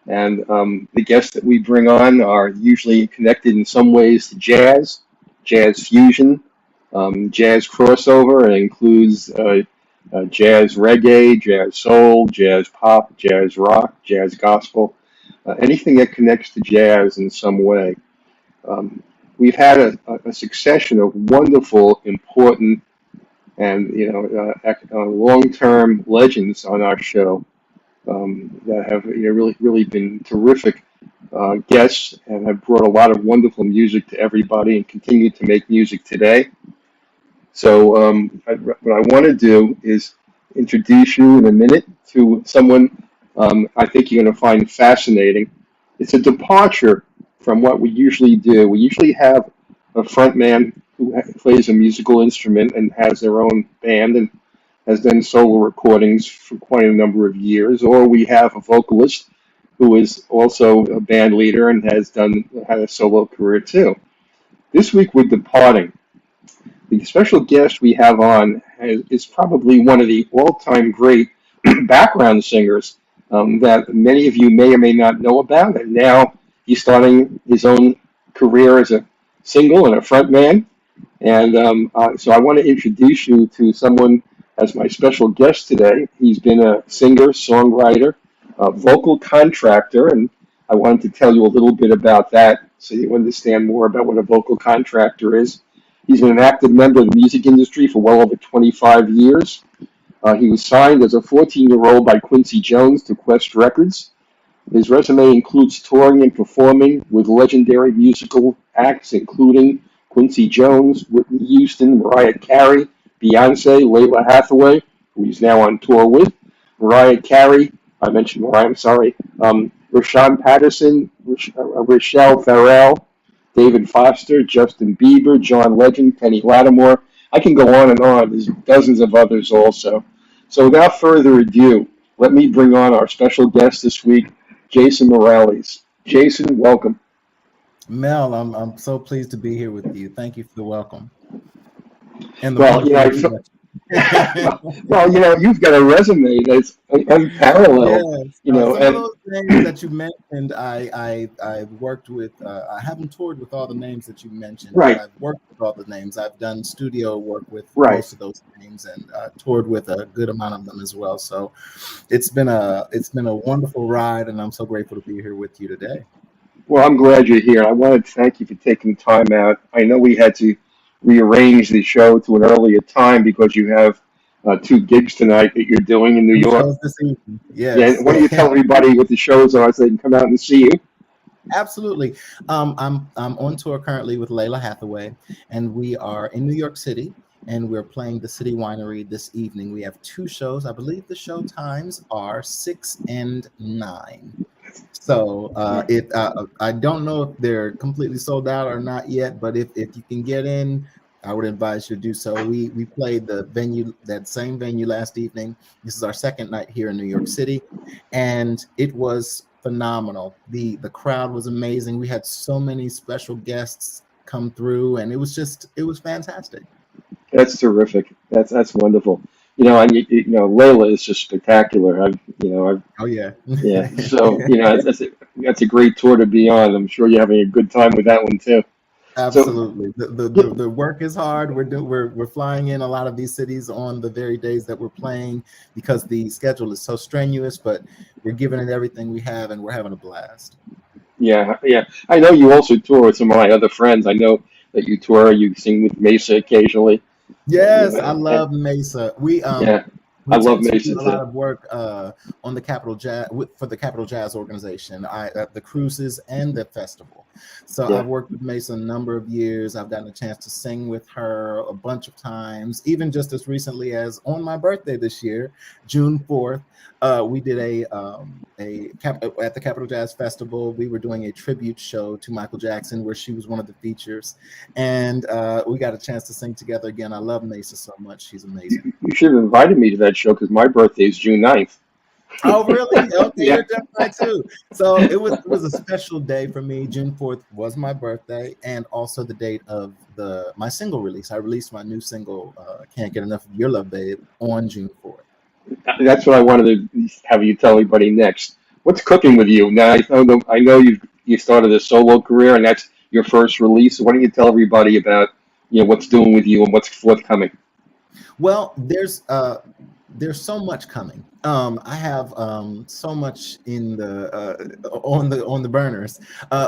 And the guests that we bring on are usually connected in some ways to jazz, jazz fusion, jazz crossover. It includes jazz reggae, jazz soul, jazz pop, jazz rock, jazz gospel, anything that connects to jazz in some way. Um, we've had a succession of wonderful, important, and long-term legends on our show that have really been terrific guests and have brought a lot of wonderful music to everybody and continue to make music today. So what I want to do is introduce you in a minute to someone I think you're going to find fascinating. It's a departure from what we usually do. We usually have a front man who plays a musical instrument and has their own band and has done solo recordings for quite a number of years, or we have a vocalist who is also a band leader and had a solo career too. This week we're departing. The special guest we have on is probably one of the all-time great background singers that many of you may or may not know about. And now he's starting his own career as a single and a front man. And so I want to introduce you to someone as my special guest today. He's been a singer, songwriter, vocal contractor, and I wanted to tell you a little bit about that so you understand more about what a vocal contractor is. He's been an active member of the music industry for well over 25 years. He was signed as a 14-year-old by Quincy Jones to Qwest Records. His resume includes touring and performing with legendary musical acts, including Quincy Jones, Whitney Houston, Mariah Carey, Beyonce, Lalah Hathaway, who he's now on tour with, Mariah Carey, I mentioned Mariah, I'm sorry, Rahsaan Patterson, Rachelle Ferrell, David Foster, Justin Bieber, John Legend, Penny Latimore. I can go on and on. There's dozens of others also. So without further ado, let me bring on our special guest this week, Jason Morales. Jason, welcome. Mel, I'm so pleased to be here with you. Thank you for the welcome. And the Well, you've got a resume that's unparalleled. Yes, And some of those names that you mentioned, I've worked with. I haven't toured with all the names that you mentioned, right, but I've worked with all the names. I've done studio work with right, most of those names, and toured with a good amount of them as well. So it's been a wonderful ride, and I'm so grateful to be here with you today. Well, I'm glad you're here. I wanted to thank you for taking time out. I know we had to rearrange the show to an earlier time because you have two gigs tonight that you're doing in New Two York. shows this evening. Yeah, Yes. why don't you tell everybody what the shows are so they can come out and see you? Absolutely. I'm on tour currently with Lalah Hathaway, and we are in New York City, and we're playing the City Winery this evening. We have two shows. I believe the show times are 6 and 9. So I don't know if they're completely sold out or not yet, but if you can get in, I would advise you to do so. We played that same venue last evening. This is our second night here in New York City, and it was phenomenal. The crowd was amazing. We had so many special guests come through, and it was fantastic. That's terrific. That's wonderful. And Layla is just spectacular. Oh yeah. Yeah. So that's a great tour to be on. I'm sure you're having a good time with that one too. So Absolutely. The work is hard. We're flying in a lot of these cities on the very days that we're playing because the schedule is so strenuous, but we're giving it everything we have, and we're having a blast. yeah. I know you also tour with some of my other friends. I know that you tour. You sing with Mesa occasionally. Yes, I love Mesa. Yeah, I We love tend to Mesa do a lot too. of work on the Capital Jazz for the Capital Jazz organization, the cruises and the festival. So Yeah. I've worked with Mason a number of years. I've gotten a chance to sing with her a bunch of times, even just as recently as on my birthday this year, June 4th. We did at the Capital Jazz Festival. We were doing a tribute show to Michael Jackson, where she was one of the features, and we got a chance to sing together again. I love Mesa so much; she's amazing. You should have invited me to that show because my birthday is June 9th. Oh, really? Okay, Yeah. you're Gemini too. So it was a special day for me. June 4th was my birthday, and also the date of my single release. I released my new single, "Can't Get Enough of Your Love, Babe," on June 4th. That's what I wanted to have you tell everybody next. what's cooking with you now? I know you started a solo career, and that's your first release. Why don't you tell everybody about what's doing with you and what's forthcoming? Well, there's so much coming. I have so much in the on the burners.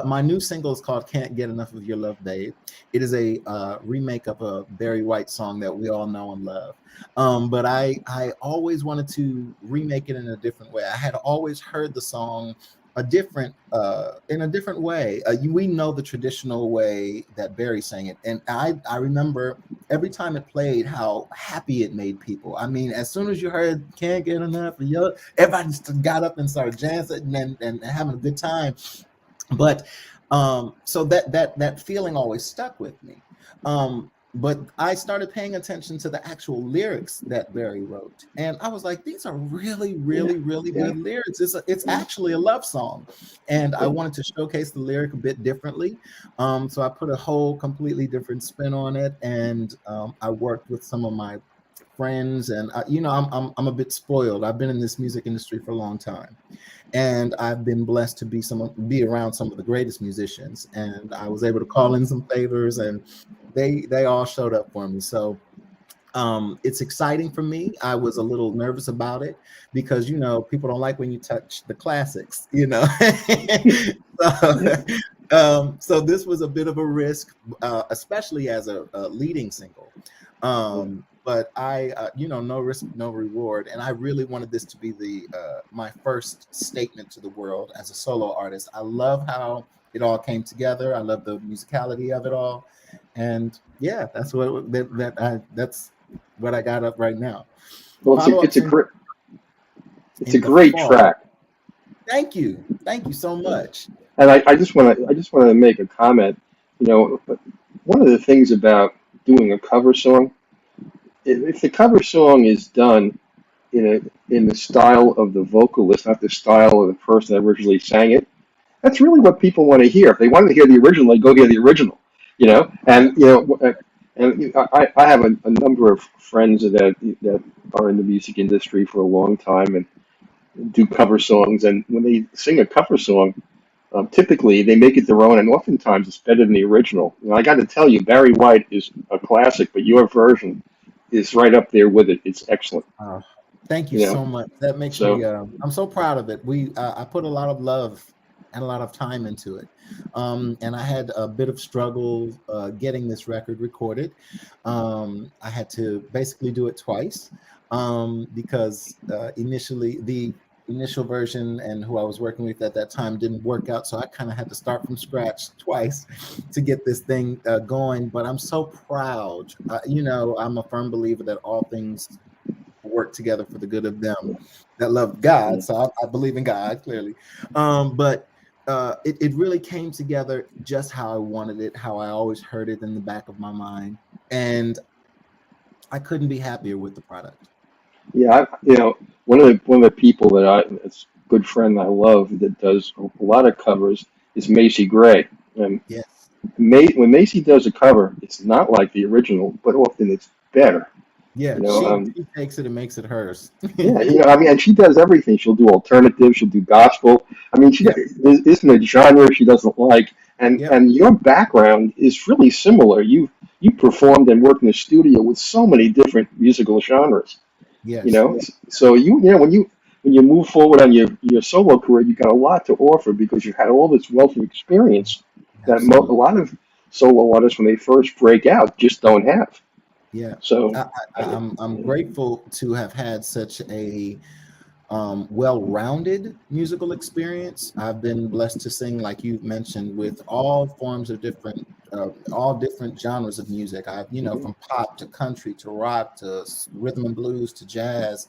My new single is called "Can't Get Enough of Your Love, Babe." It is a remake of a Barry White song that we all know and love. But I always wanted to remake it in a different way. I had always heard the song a different in a different way. We know the traditional way that Barry sang it, and I remember every time it played how happy it made people. I mean, as soon as you heard "Can't Get Enough of Your," everybody just got up and started dancing and having a good time. But so that feeling always stuck with me. But I started paying attention to the actual lyrics that Barry wrote, and I was like, these are really, Yeah, really, really yeah, good lyrics. It's actually a love song, and I wanted to showcase the lyric a bit differently. So I put a whole completely different spin on it, and I worked with some of my friends, and I'm a bit spoiled. I've been in this music industry for a long time, and I've been blessed to be around some of the greatest musicians, and I was able to call in some favors, and they all showed up for me. So it's exciting for me. I was a little nervous about it because people don't like when you touch the classics, yeah. so, so this was a bit of a risk, especially as a leading single. But no risk, no reward, and I really wanted this to be the my first statement to the world as a solo artist. I love how it all came together. I love the musicality of it all, and yeah, that's that's what I got up right now. Well, Follow up single it's a in the great fall. track. Thank you so much. And I just want to make a comment. One of the things about doing a cover song, if the cover song is done in the style of the vocalist, not the style of the person that originally sang it, that's really what people want to hear. If they want to hear the original, they go hear the original. Yeah, And I have a number of friends that are in the music industry for a long time and do cover songs. And when they sing a cover song, typically they make it their own, and oftentimes it's better than the original. I got to tell you, Barry White is a classic, but your version is right up there with it. It's excellent. uh, thank you You know, so much. That makes me. so I'm so proud of it. I put a lot of love and a lot of time into it, and I had a bit of struggle getting this record recorded. I had to basically do it twice because initially the initial version and who I was working with at that time didn't work out, so I kind of had to start from scratch twice to get this thing going. But I'm so proud. I'm a firm believer that all things work together for the good of them that love God. So I believe in God clearly, but it really came together just how I wanted it, how I always heard it in the back of my mind, and I couldn't be happier with the product. yeah, one of the people that's a good friend I love that does a lot of covers is Macy Gray. And Yes. When Macy does a cover, it's not like the original, but often it's better. You Yeah, know, she um, she takes it and makes it hers. yeah, I mean, and she does everything. She'll do alternative, she'll do gospel. I mean, Yep, there isn't a genre she doesn't like. And yep, and your background is really similar. You performed and worked in the studio with so many different musical genres. yes, So when you move forward on your solo career, you got a lot to offer because you had all this wealth of experience that a absolutely. lot of solo artists, when they first break out, just don't have. Yeah, So, I, I'm grateful to have had such a well-rounded musical experience. I've been blessed to sing, like you mentioned, with all forms of all different genres of music. From pop to country to rock to rhythm and blues to jazz,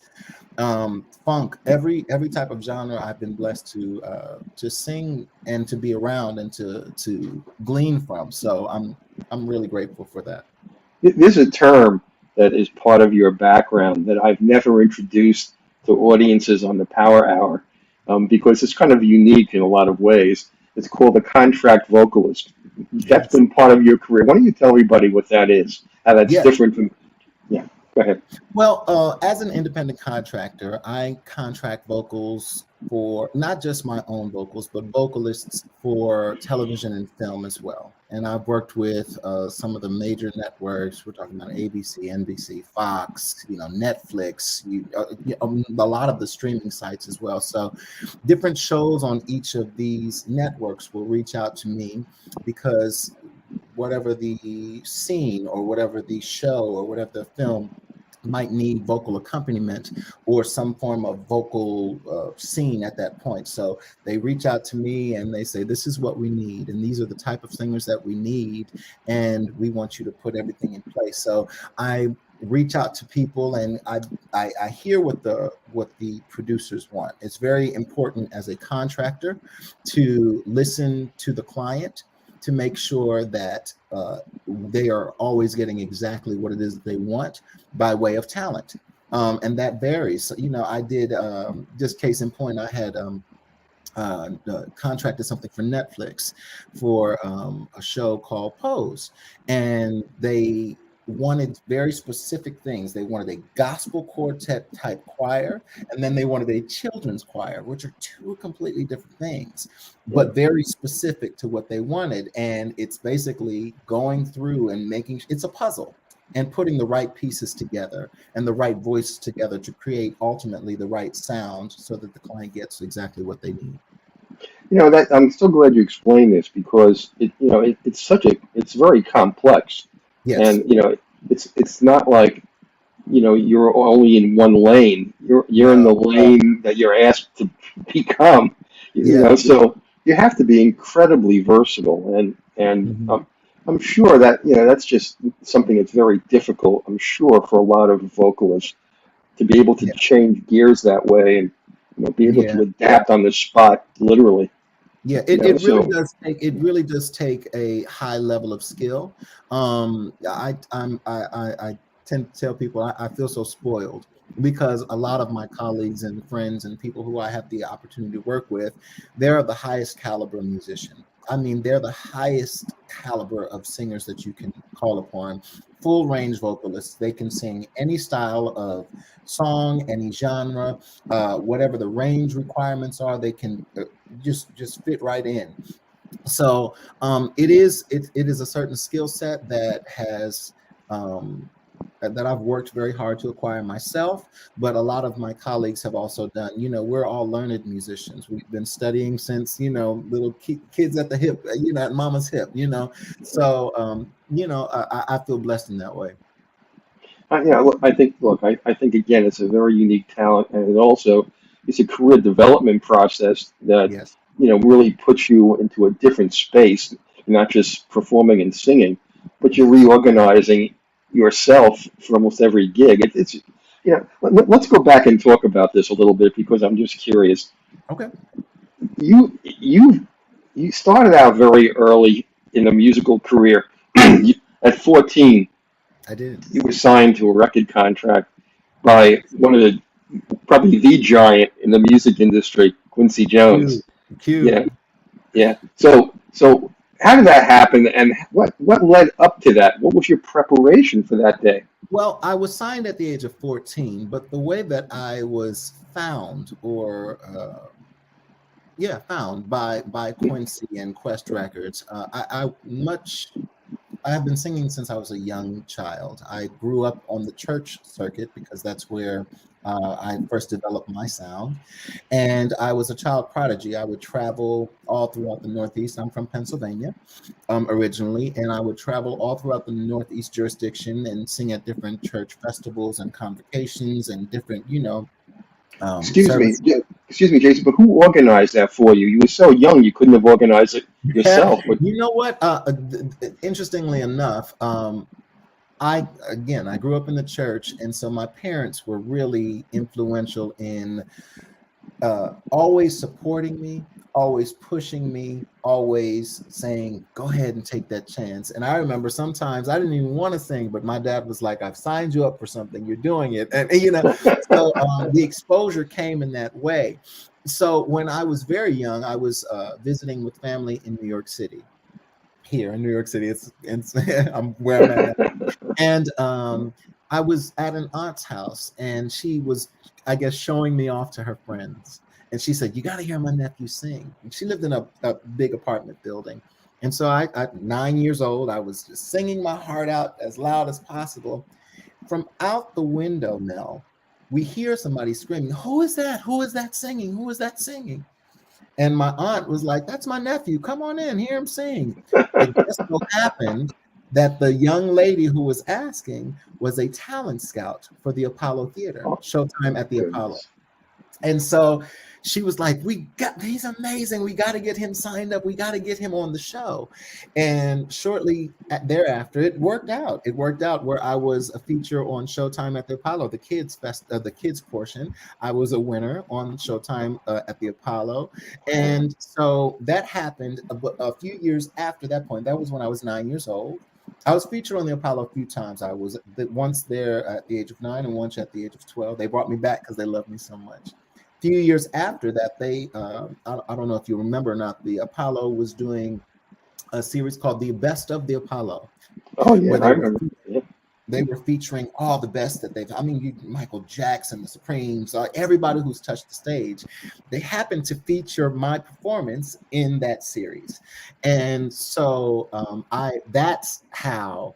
funk, every type of genre. I've been blessed to sing and to be around and to glean from. So I'm really grateful for that. there's a term that is part of your background that I've never introduced to audiences on the Power Hour because it's kind of unique in a lot of ways. It's called the contract vocalist. That's Yes. been part of your career. Why don't you tell everybody what that is? How that's Yes. different from, yeah. Go ahead. Well, as an independent contractor, I contract vocals for not just my own vocals, but vocalists for television and film as well. And I've worked with some of the major networks. We're talking about ABC, NBC, Fox, Netflix, a lot of the streaming sites as well. So different shows on each of these networks will reach out to me because whatever the scene or whatever the show or whatever the film might need vocal accompaniment or some form of vocal scene at that point. So they reach out to me and they say, this is what we need. And these are the type of singers that we need. And we want you to put everything in place. So I reach out to people and I hear what the producers want. It's very important as a contractor to listen to the client to make sure that they are always getting exactly what it is that they want by way of talent. And that varies. So, I did, just case in point, I had contracted something for Netflix for a show called Pose. And they wanted very specific things. They wanted a gospel quartet type choir, and then they wanted a children's choir, which are two completely different things, but very specific to what they wanted. And it's basically going through and it's a puzzle and putting the right pieces together and the right voice together to create ultimately the right sound so that the client gets exactly what they need. That I'm so glad you explained this because it's very complex. Yes. And it's not like you're only in one lane. You're in the lane that you're asked to become. So you have to be incredibly versatile, and I'm sure that that's just something that's very difficult. I'm sure for a lot of vocalists to be able to change gears that way and be able to adapt on the spot, literally. Yeah, it really does take a high level of skill. I tend to tell people I feel so spoiled because a lot of my colleagues and friends and people who I have the opportunity to work with, they're the highest caliber musician. I mean, they're the highest caliber of singers that you can call upon. Full range vocalists. They can sing any style of song, any genre, whatever the range requirements are. They can just fit right in. So it is a certain skill set that has that I've worked very hard to acquire myself, but a lot of my colleagues have also done. We're all learned musicians. We've been studying since little kids at the hip, at mama's hip. So I feel blessed in that way. Look, I think again, it's a very unique talent, and it's a career development process that Yes. really puts you into a different space. You're not just performing and singing, but you're reorganizing yourself for almost every gig. Let's go back and talk about this a little bit because I'm just curious. Okay. You you you started out very early in a musical career. At 14, I did. you were signed to a record contract by one of probably the giant in the music industry, Quincy Q. Jones. Yeah, Q. yeah. So how did that happen, and what led up to that? What was your preparation for that day? Well, I was signed at the age of 14, but the way that I was found found by Quincy and Qwest Records. I have been singing since I was a young child. I grew up on the church circuit because that's where I first developed my sound. And I was a child prodigy. I would travel all throughout the Northeast. I'm from Pennsylvania originally, and I would travel all throughout the Northeast jurisdiction and sing at different church festivals and convocations and different, Excuse me, services. excuse me, Jason, but who organized that for you? You were so young, you couldn't have organized it yourself. But You know what? Interestingly enough, I grew up in the church, and so my parents were really influential in always supporting me, always pushing me, always saying, "Go ahead and take that chance." And I remember sometimes I didn't even want to sing, but my dad was like, "I've signed you up for something. You're doing it," and so the exposure came in that way. So when I was very young, I was visiting with family in New York City. Here in New York City, it's I'm where I'm at now. And I was at an aunt's house and she was, I guess, showing me off to her friends. And she said, "You got to hear my nephew sing." And she lived in a big apartment building. And so I, 9 years old, I was just singing my heart out as loud as possible. From out the window, Mel, we hear somebody screaming, "Who is that? Who is that singing? Who is that singing?" And my aunt was like, "That's my nephew. Come on in, hear him sing." It just so happened that the young lady who was asking was a talent scout for the Apollo Theater, Oh, Showtime at the Apollo. goodness. And so she was like, he's amazing. We got to get him signed up. We got to get him on the show. And shortly thereafter, it worked out. It worked out where I was a feature on Showtime at the Apollo, the kids portion. I was a winner on Showtime at the Apollo. And so that happened a few years after that point. That was when I was 9 years old. I was featured on the Apollo a few times. I was once there at the age of 9 and once at the age of 12. They brought me back because they loved me so much. Few years after that, they I don't know if you remember or not, the Apollo was doing a series called The Best of the Apollo. Oh yeah, where I remember. Yeah. they were featuring all the best that Michael Jackson, the Supremes, everybody who's touched the stage. They happened to feature my performance in that series. And so that's how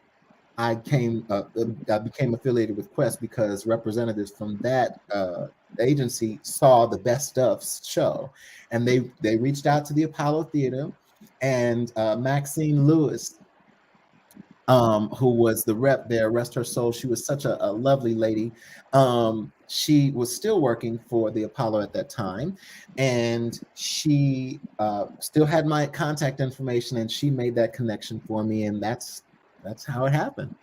I became affiliated with Qwest, because representatives from that agency saw the Best of show, and they reached out to the Apollo Theater, and Maxine Lewis, who was the rep there, rest her soul. She was such a lovely lady. She was still working for the Apollo at that time, and she still had my contact information, and she made that connection for me, and that's how it happened.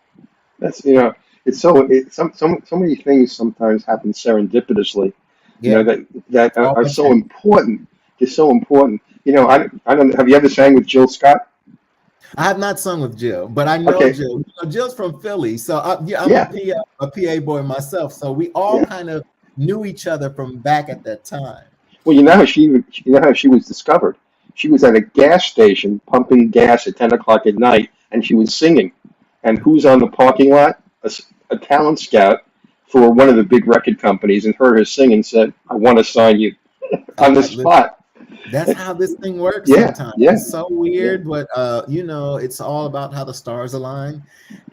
That's so many things sometimes happen serendipitously. Yeah, That all are by so chance. important. Just so important. I don't. Have you ever sang with Jill Scott? I have not sung with Jill, but I know Okay. Jill. Jill's from Philly, so I'm Yeah. a PA boy myself. So we all Yeah. kind of knew each other from back at that time. Well, you know how she was discovered. She was at a gas station pumping gas at 10 o'clock at night, and she was singing. And who's on the parking lot? A talent scout for one of the big record companies, and heard her sing and said, "I want to sign you," on the Listen, spot. that's how this thing works Yeah. sometimes. Yeah. It's so Yeah. weird, but it's all about how the stars align.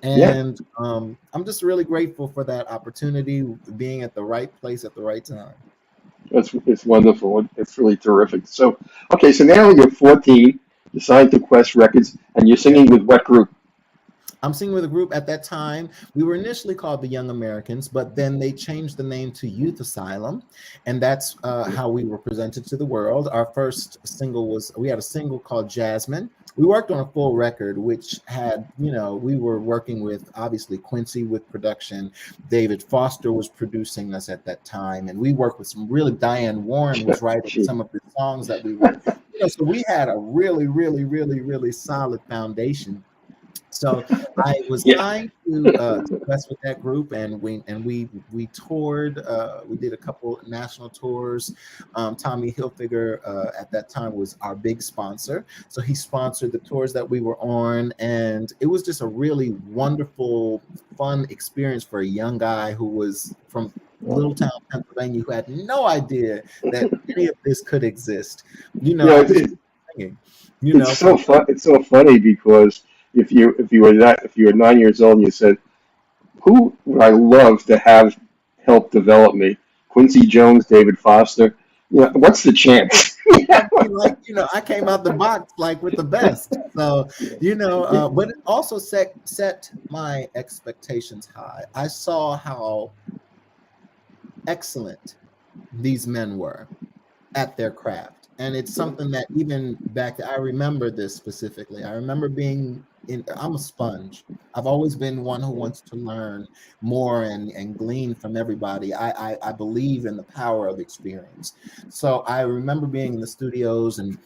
Yeah. And I'm just really grateful for that opportunity, being at the right place at the right time. It's wonderful. It's really terrific. So, okay, so now you're 14, you signed to Quest Records, and you're Yeah. singing with what group? I'm singing with a group at that time. We were initially called the Young Americans, but then they changed the name to Youth Asylum, and that's how we were presented to the world. Our first single we had a single called Jasmine. We worked on a full record, which had, we were working with obviously Quincy with production. David Foster was producing us at that time, and we worked with some really, Diane Warren was writing Gee. some of the songs that we were, so we had a really, really, really, really solid foundation. So I was Yeah. signed to Quest with that group, and we toured. We did a couple national tours. Tommy Hilfiger at that time was our big sponsor, so he sponsored the tours that we were on, and it was just a really wonderful, fun experience for a young guy who was from little town Pennsylvania, who had no idea that any of this could exist. You know, I it, just it, singing, it's from so fun. It's so funny because if you were 9 years old and you said, "Who would I love to have help develop me?" Quincy Jones, David Foster. What's the chance? I mean, like, I came out the box like with the best. So, Yeah. but it also set my expectations high. I saw how excellent these men were at their craft. And it's something that even back, I remember this specifically. I remember I'm a sponge. I've always been one who wants to learn more and glean from everybody. I believe in the power of experience. So I remember being in the studios and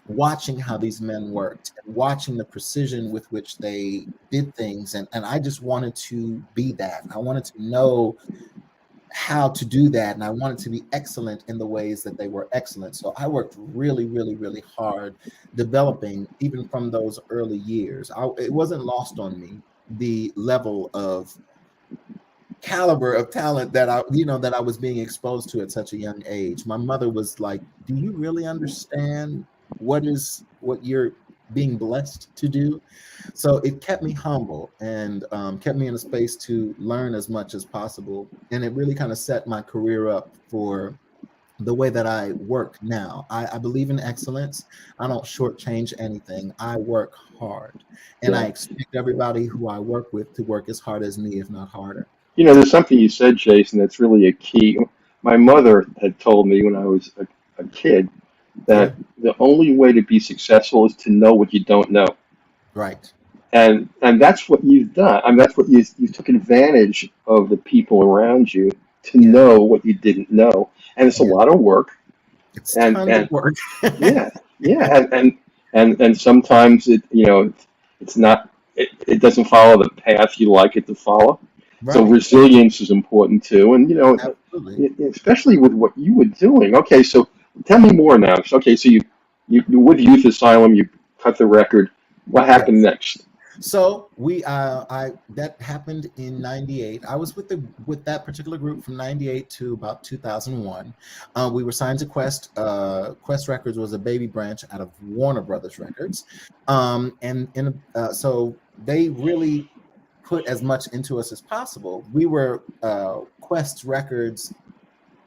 watching how these men worked and watching the precision with which they did things. And I just wanted to be that. I wanted to know how to do that, and I wanted to be excellent in the ways that they were excellent. So I worked really, really, really hard developing, even from those early years. It wasn't lost on me, the level of caliber of talent that I was being exposed to at such a young age. My mother was like, "Do you really understand what you're being blessed to do?" So it kept me humble and kept me in a space to learn as much as possible, and it really kind of set my career up for the way that I work now. I believe in excellence. I don't shortchange anything. I work hard, and I Yeah. expect everybody who I work with to work as hard as me, if not harder. There's something you said, Jason, that's really a key. My mother had told me when I was a kid Yeah, that the only way to be successful is to know what you don't know. right. And that's what you've done. I mean, that's what you took advantage of the people around you to Yeah, know what you didn't know. And it's a yeah. lot of work. It's tons of And work. yeah, yeah, and sometimes it's not it doesn't follow the path you like it to follow. So Right. resilience is important too, and Absolutely. especially with what you were doing. Okay, so tell me more now. Okay, so you with Youth Asylum, you cut the record. What happened Yes. next? So we I that happened in 98. I was with that particular group from 98 to about 2001. We were signed to Quest. Quest Records was a baby branch out of Warner Brothers Records. So they really put as much into us as possible. We were Quest Records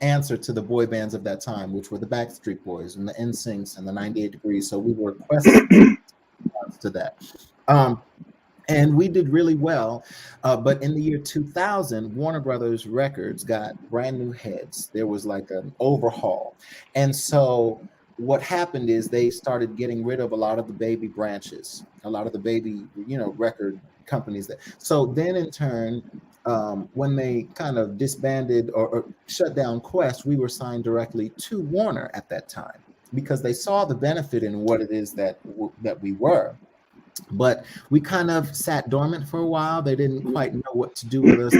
answer to the boy bands of that time, which were the Backstreet Boys and the NSYNCs and the 98 Degrees. So we were Quest's response to that. Um, and we did really well. But in the year 2000, Warner Brothers Records got brand new heads. There was like an overhaul. And so what happened is they started getting rid of a lot of the baby branches, a lot of the baby, record companies. So then in turn, when they kind of disbanded or shut down Quest, we were signed directly to Warner at that time because they saw the benefit in what it is that we were. But we kind of sat dormant for a while. They didn't quite know what to do with us.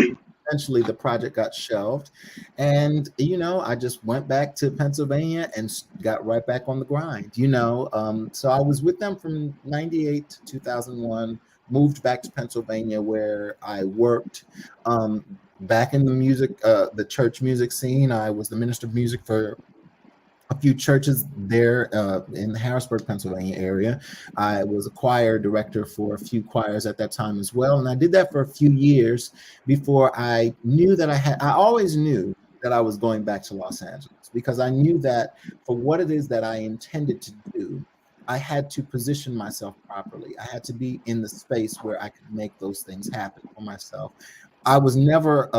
Eventually, the project got shelved. And, I just went back to Pennsylvania and got right back on the grind, So I was with them from 98 to 2001, moved back to Pennsylvania where I worked back in the church music scene. I was the minister of music for a few churches there in the Harrisburg, Pennsylvania area. I was a choir director for a few choirs at that time as well. And I did that for a few years before I knew that I always knew that I was going back to Los Angeles because I knew that for what it is that I intended to do, I had to position myself properly. I had to be in the space where I could make those things happen for myself. I was never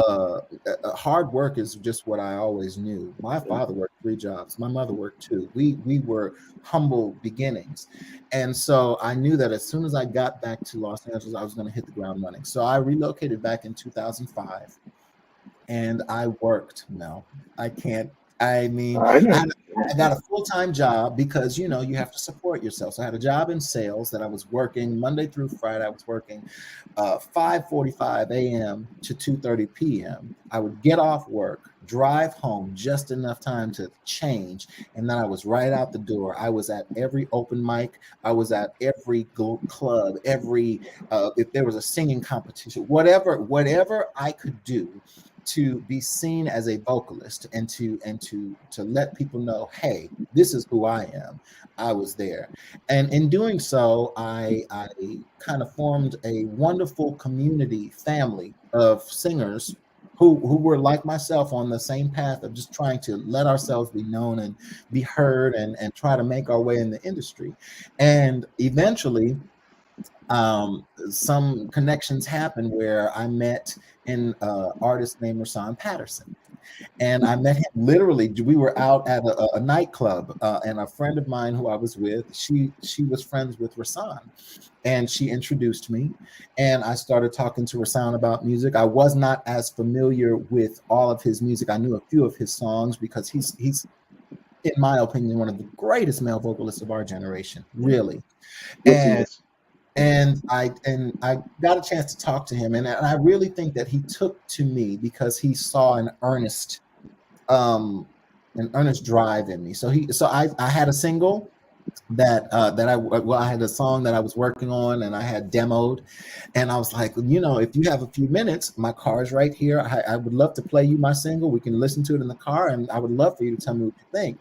hard work is just what I always knew. My father worked 3 jobs. My mother worked 2. We were humble beginnings. And so I knew that as soon as I got back to Los Angeles, I was going to hit the ground running. So I relocated back in 2005 and I worked. No, I can't. I mean, I I, know. had, I got a full-time job because, you have to support yourself. So I had a job in sales that I was working Monday through Friday. I was working 5:45 a.m. to 2:30 p.m. I would get off work, drive home just enough time to change, and then I was right out the door. I was at every open mic. I was at every club, if there was a singing competition, whatever I could do to be seen as a vocalist and to let people know, hey, this is who I am. I was there. And in doing so, I kind of formed a wonderful community family of singers who were like myself on the same path of just trying to let ourselves be known and be heard and try to make our way in the industry. And eventually some connections happened where I met an artist named Rahsaan Patterson. And I met him literally. We were out at a nightclub, and a friend of mine who I was with, she was friends with Rahsaan, and she introduced me, and I started talking to Rahsaan about music. I was not as familiar with all of his music. I knew a few of his songs because he's in my opinion one of the greatest male vocalists of our generation, really. Yes, he And is. I got a chance to talk to him, and I really think that he took to me because he saw um an earnest drive in me. So I had a single I had a song that I was working on and I had demoed, and I was like, if you have a few minutes, my car is right here. I would love to play you my single. We can listen to it in the car, and I would love for you to tell me what you think.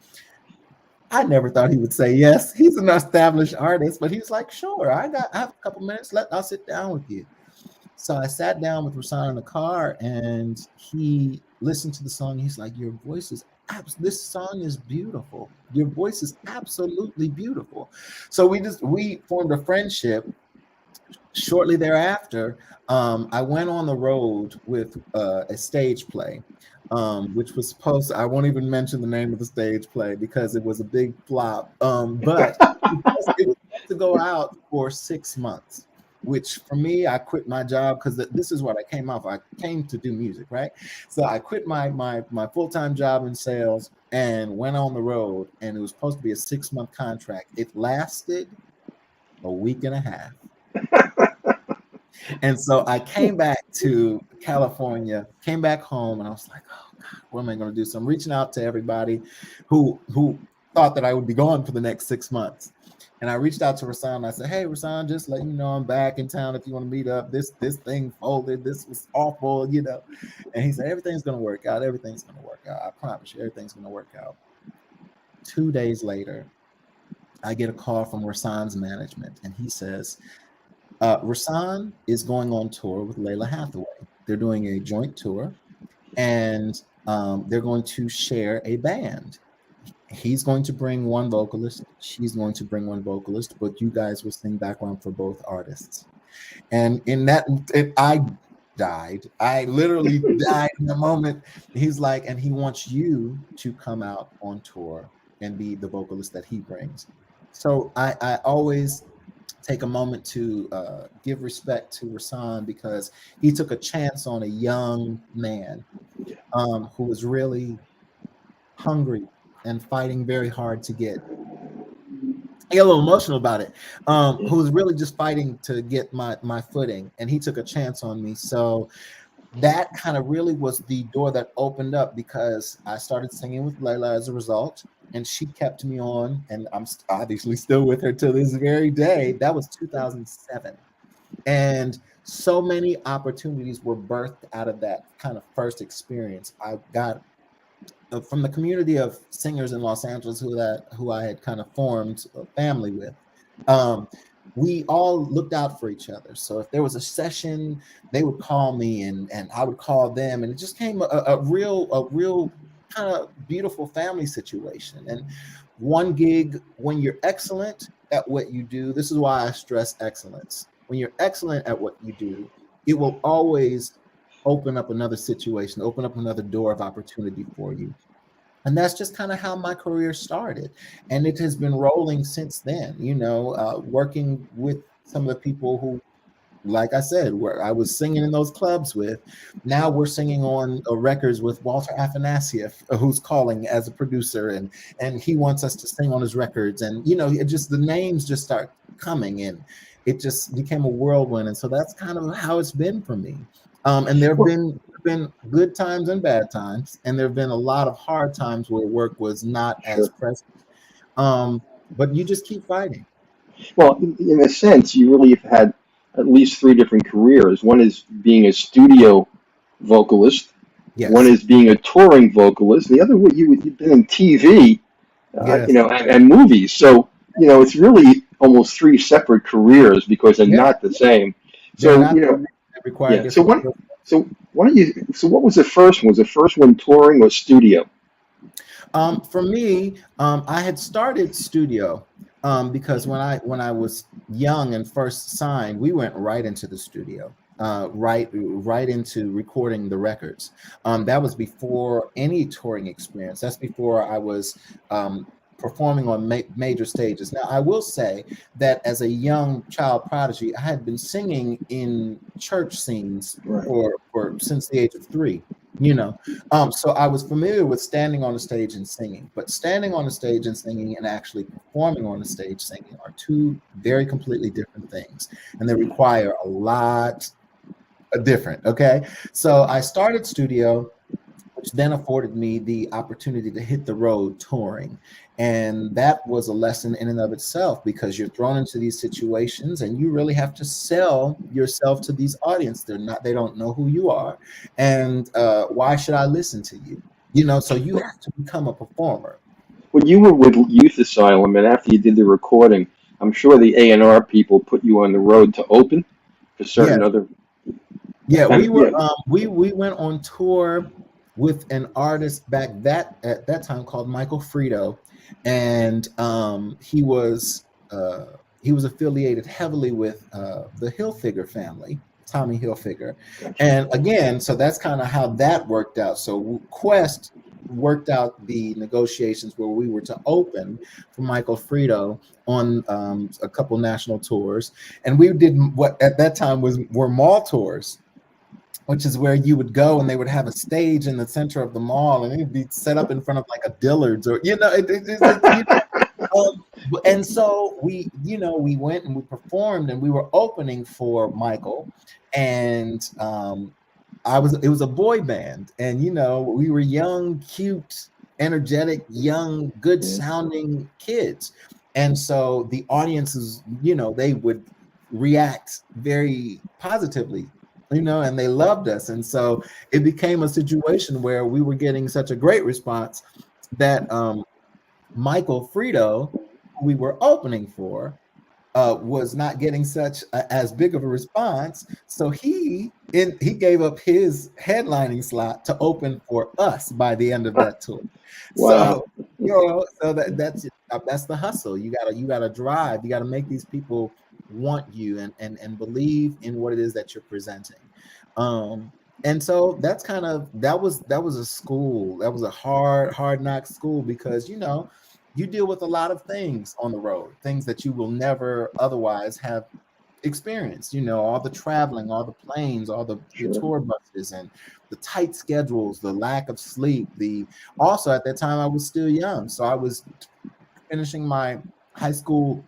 I never thought he would say yes. He's an established artist, but he's like, sure, I have a couple minutes. I'll sit down with you. So I sat down with Rahsaan in the car, and he listened to the song. He's like, your voice is this song is beautiful. Your voice is absolutely beautiful. So we formed a friendship. Shortly thereafter, I went on the road with a stage play, which was supposed to, I won't even mention the name of the stage play because it was a big flop. But it was supposed to go out for 6 months, which for me, I quit my job because this is what I came off. I came to do music, right? So I quit my full-time job in sales and went on the road, and it was supposed to be a 6-month contract. It lasted a week and a half. And so I came back to California, came back home, and I was like, oh God, what am I going to do? So I'm reaching out to everybody who thought that I would be gone for the next 6 months. And I reached out to Rahsaan and I said, hey, Rahsaan, just let you know I'm back in town if you want to meet up. This thing folded. This was awful, And he said, everything's going to work out. Everything's going to work out. I promise you, everything's going to work out. 2 days later, I get a call from Rahsaan's management, and he says, Rahsaan is going on tour with Lalah Hathaway. They're doing a joint tour, and they're going to share a band. He's going to bring one vocalist. She's going to bring one vocalist, but you guys will sing background for both artists. And in that, I died. I literally died in the moment. He's like, and he wants you to come out on tour and be the vocalist that he brings. So I always take a moment to give respect to Rahsaan because he took a chance on a young man who was really hungry and fighting very hard to get. I get a little emotional about it. Who was really just fighting to get my footing, and he took a chance on me. So that kind of really was the door that opened up because I started singing with Lalah as a result, and she kept me on, and I'm obviously still with her to this very day. That was 2007. And so many opportunities were birthed out of that kind of first experience. I got from the community of singers in Los Angeles who I had kind of formed a family with. We all looked out for each other. So if there was a session, they would call me and I would call them, and it just came a real kind of beautiful family situation. And one gig, when you're excellent at what you do, this is why I stress excellence. When you're excellent at what you do, it will always open up another situation, open up another door of opportunity for you. And that's just kind of how my career started. And it has been rolling since then, working with some of the people who, like I said, where I was singing in those clubs with. Now we're singing on records with Walter Afanasieff, who's calling as a producer, and he wants us to sing on his records. And, it just, the names just start coming in. It just became a whirlwind. And so that's kind of how it's been for me. And there have been good times and bad times, and there have been a lot of hard times where work was not as present. But you just keep fighting. Well, in a sense, you really have had at least 3 different careers. One is being a studio vocalist. Yes. One is being a touring vocalist. The other, you've been in TV, yes. And movies. So, it's really almost 3 separate careers because they're not the same. So, yeah. So what was the first one? Was the first one touring or studio? For me, I had started studio because when I was young and first signed, we went right into the studio, right into recording the records. That was before any touring experience. That's before I was performing on major stages. Now, I will say that as a young child prodigy, I had been singing in church scenes for since the age of 3. So I was familiar with standing on the stage and singing, but standing on the stage and singing and actually performing on the stage singing are 2 very completely different things, and they require a lot different. Okay, so I started studio, which then afforded me the opportunity to hit the road touring. And that was a lesson in and of itself, because you're thrown into these situations and you really have to sell yourself to these audience. They don't know who you are. And why should I listen to you? You know, so you have to become a performer. When you were with Youth Asylum and after you did the recording, I'm sure the A&R people put you on the road to open for certain Yes. other. Yeah, we And were yeah, we went on tour with an artist back that at that time called Michael Frito, and he was affiliated heavily with the Hilfiger family, Tommy Hilfiger, gotcha. and again, so that's kind of how that worked out. So Quest worked out the negotiations where we were to open for Michael Frito on a couple national tours, and we did what at that time were mall tours, which is where you would go and they would have a stage in the center of the mall and it'd be set up in front of like a Dillard's or, you know, and so we, you know, we went and we performed and we were opening for Michael, and it was a boy band, and you know, we were young, cute, energetic, young, good Yeah. sounding kids. And so the audiences, you know, they would react very positively, you know, and they loved us. And so it became a situation where we were getting such a great response that Michael Frito, who we were opening for, was not getting such as big of a response. So he gave up his headlining slot to open for us by the end of that tour. Wow. So, you know, so that's the hustle. You gotta drive. You gotta make these people want you and believe in what it is that you're presenting. And so that was a school. That was a hard knock school, because you know, you deal with a lot of things on the road, things that you will never otherwise have experienced. You know, all the traveling, all the planes, all the Sure. tour buses, and the tight schedules, the lack of sleep. Also at that time I was still young, so I was finishing my high school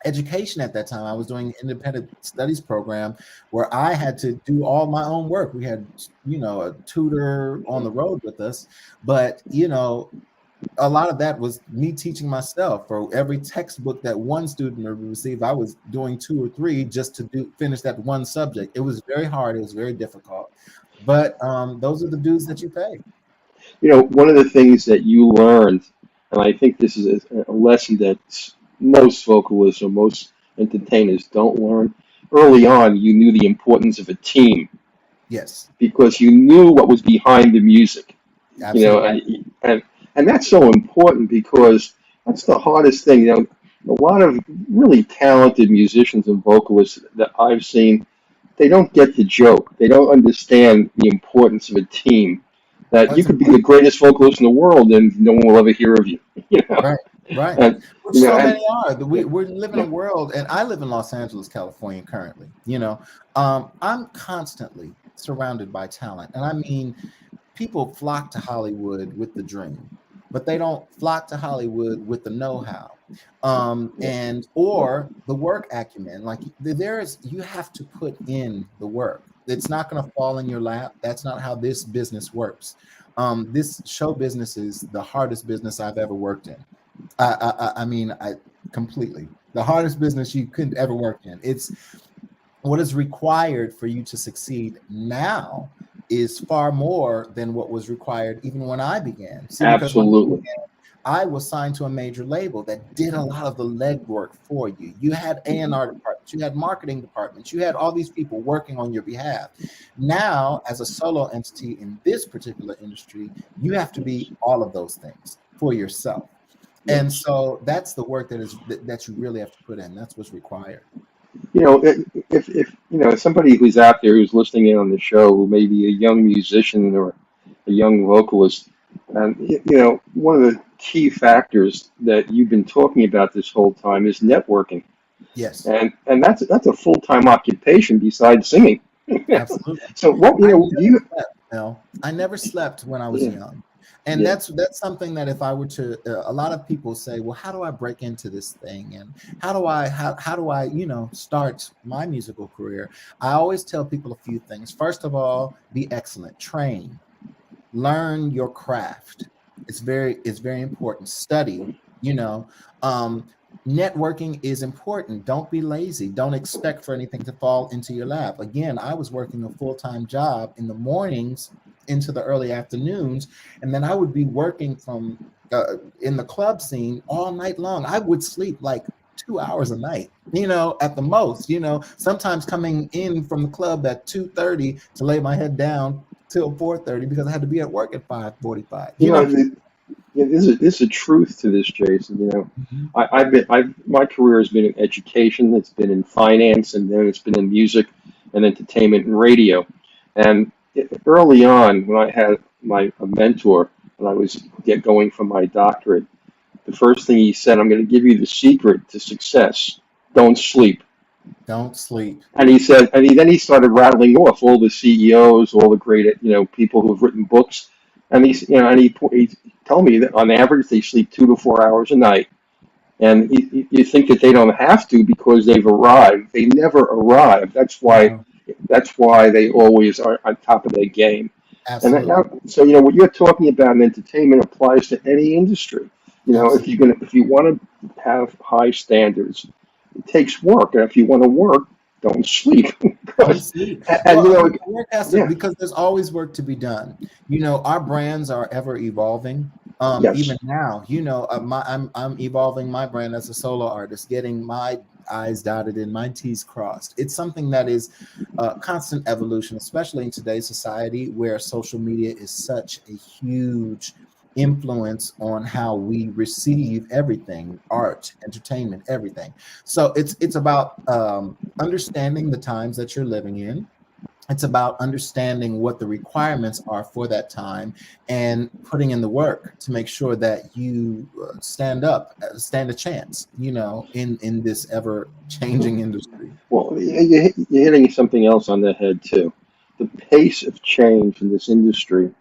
education at that time. I was doing an independent studies program where I had to do all my own work. We had, you know, a tutor on the road with us, but you know, a lot of that was me teaching myself. For every textbook that one student would receive, I was doing 2 or 3 just to finish that one subject. It was very hard. It was very difficult. But those are the dues that you pay. You know, one of the things that you learned, and I think this is a lesson that most vocalists or most entertainers don't learn, early on, you knew the importance of a team Yes, because you knew what was behind the music. You know, absolutely. and that's so important because that's the hardest thing. You know, a lot of really talented musicians and vocalists that I've seen, they don't get the joke. They don't understand the importance of a team. That you That's could be important. the greatest vocalist in the world and no one will ever hear of you. You know, Right, right. and Which you know, so and many are. yeah, We live in a yeah, world, and I live in Los Angeles, California currently. You know, I'm constantly surrounded by talent. And I mean, people flock to Hollywood with the dream, but they don't flock to Hollywood with the know-how, yeah, and or the work acumen. Like you have to put in the work. It's not going to fall in your lap. That's not how this business works. This show business is the hardest business I've ever worked in. I mean, I completely the hardest business you could ever work in. It's what is required for you to succeed now is far more than what was required even when I began. See, because when absolutely. I was signed to a major label that did a lot of the legwork for you. You had A&R departments, you had marketing departments, you had all these people working on your behalf. Now, as a solo entity in this particular industry, you have to be all of those things for yourself. And Yes. so that's the work that you really have to put in. That's what's required. You know, if you know somebody who's out there who's listening in on the show who may be a young musician or a young vocalist, and you know, one of the key factors that you've been talking about this whole time is networking, Yes, and that's a full-time occupation besides singing. absolutely. So what you I know, do never you? slept, Mel. I never slept when I was Yeah, young. And yeah, that's something that if I were to a lot of people say, well, how do I break into this thing? And how do I, you know, start my musical career? I always tell people a few things. First of all, be excellent, train, learn your craft. It's very important. Study, you know. Um, Networking is important. Don't be lazy. Don't expect for anything to fall into your lap. Again, I was working a full-time job in the mornings into the early afternoons, and then I would be working from in the club scene all night long. I would sleep like 2 hours a night, at the most. Sometimes coming in from the club at 2:30 to lay my head down till 4:30 because I had to be at work at 5:45. You know, there's a truth to this, Jason. Mhm. My career has been in education, it's been in finance, and then it's been in music and entertainment and radio. And early on, when I had a mentor, when I was going for my doctorate, the first thing he said, "I'm going to give you the secret to success. Don't sleep." Don't sleep. And he said, then he started rattling off all the CEOs, all the great, people who have written books. And he told me that on average they sleep 2 to 4 hours a night. And you think that they don't have to because they've arrived. They never arrive. No, That's why they always are on top of their game. And absolutely. so what you're talking about in entertainment applies to any industry. Absolutely. If you want to have high standards, it takes work. And if you want to work, don't sleep. Don't sleep. And Well, work has to, yeah, because there's always work to be done. Our brands are ever evolving. Even yes. now, I'm evolving my brand as a solo artist, getting my I's dotted and my T's crossed. It's something that is constant evolution, especially in today's society where social media is such a huge influence on how we receive everything, art, entertainment, everything. So it's about understanding the times that you're living in. It's about understanding what the requirements are for that time and putting in the work to make sure that you stand a chance, in this ever changing industry. Well, you're hitting something else on the head too. The pace of change in this industry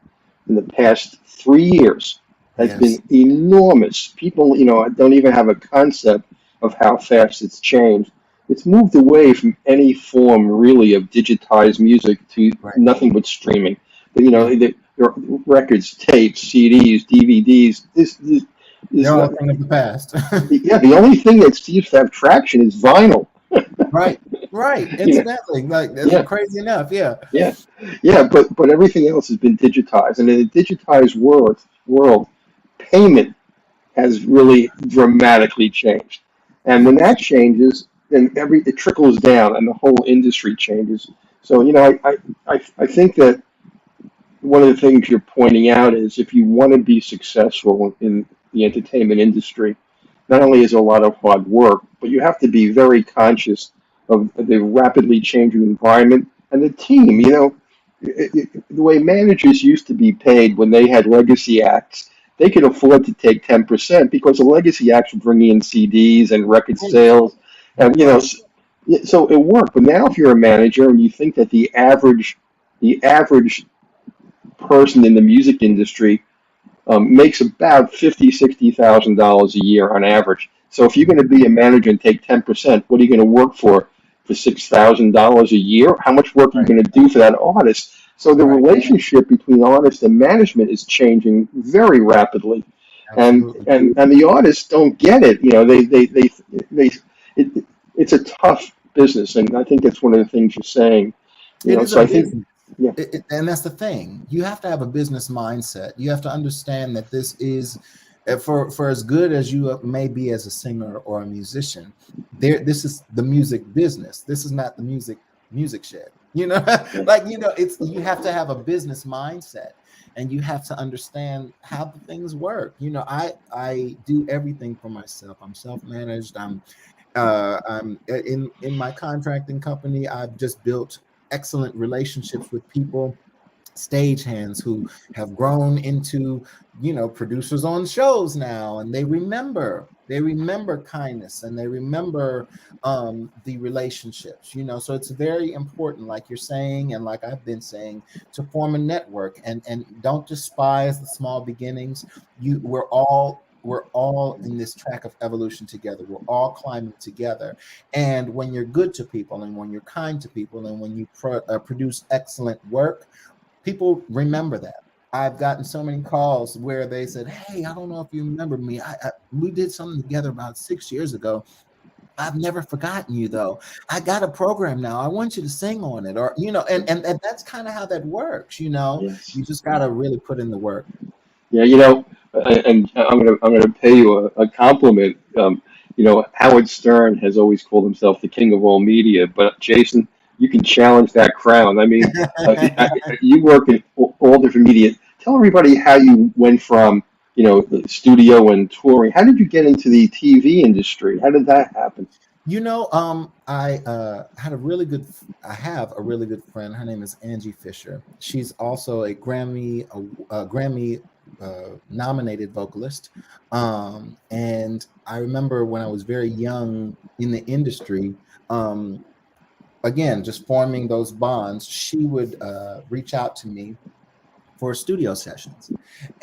in the past 3 years has Yes. been enormous. People, don't even have a concept of how fast it's changed. It's moved away from any form really of digitized music to Right. nothing but streaming. Yeah. The records, tapes, CDs, DVDs. This They're is all not, a thing of the past. yeah, the only thing that seems to have traction is vinyl. Right. Right. You know, Incidentally, like that's yeah. crazy enough. Yeah. Yeah, yeah, but everything else has been digitized, and in a digitized world, payment has really dramatically changed. And when that Yes. changes, then it trickles down, and the whole industry changes. So I think that one of the things you're pointing out is if you want to be successful in the entertainment industry, not only is it a lot of hard work, but you have to be very conscious of the rapidly changing environment and the team. The way managers used to be paid when they had legacy acts, they could afford to take 10% because the legacy acts were bringing in CDs and record Right. sales, and Right. so it worked. But now, if you're a manager and you think that the average person in the music industry makes about $50,000 to $60,000 a year on average. So if you're going to be a manager and take 10%, what are you going to work for $6,000 a year? How much work are you Right. going to do for that artist? So the Right. relationship between artist and management is changing very rapidly, and Absolutely. and the artists don't get it. They it's a tough business, and I think that's one of the things you're saying. It is a So I think, business. yeah, And that's the thing. You have to have a business mindset. You have to understand that this is, for as good as you may be as a singer or a musician, this is the music business. This is not the music shed. yeah, Like it's, you have to have a business mindset, and you have to understand how the things work. I do everything for myself. I'm self-managed. I'm in my contracting company. I've just built excellent relationships with people, stagehands who have grown into, producers on shows now, and they remember kindness, and they remember the relationships. So it's very important, like you're saying, and like I've been saying, to form a network, and don't despise the small beginnings. We're all in this track of evolution together. We're all climbing together. And when you're good to people, and when you're kind to people, and when you produce excellent work, people remember that. I've gotten so many calls where they said, "Hey, I don't know if you remember me. We did something together about 6 years ago. I've never forgotten you though. I got a program now. I want you to sing on it." Or, and that's kind of how that works. Yes. You just got to really put in the work. Yeah, and I'm gonna pay you a compliment. Howard Stern has always called himself the king of all media, but Jason, you can challenge that crown. I mean, you work in all different media. Tell everybody how you went from the studio and touring. How did you get into the TV industry? How did that happen? I have a really good friend. Her name is Angie Fisher. She's also a Grammy nominated vocalist. And I remember when I was very young in the industry, um, again, just forming those bonds, she would reach out to me for studio sessions.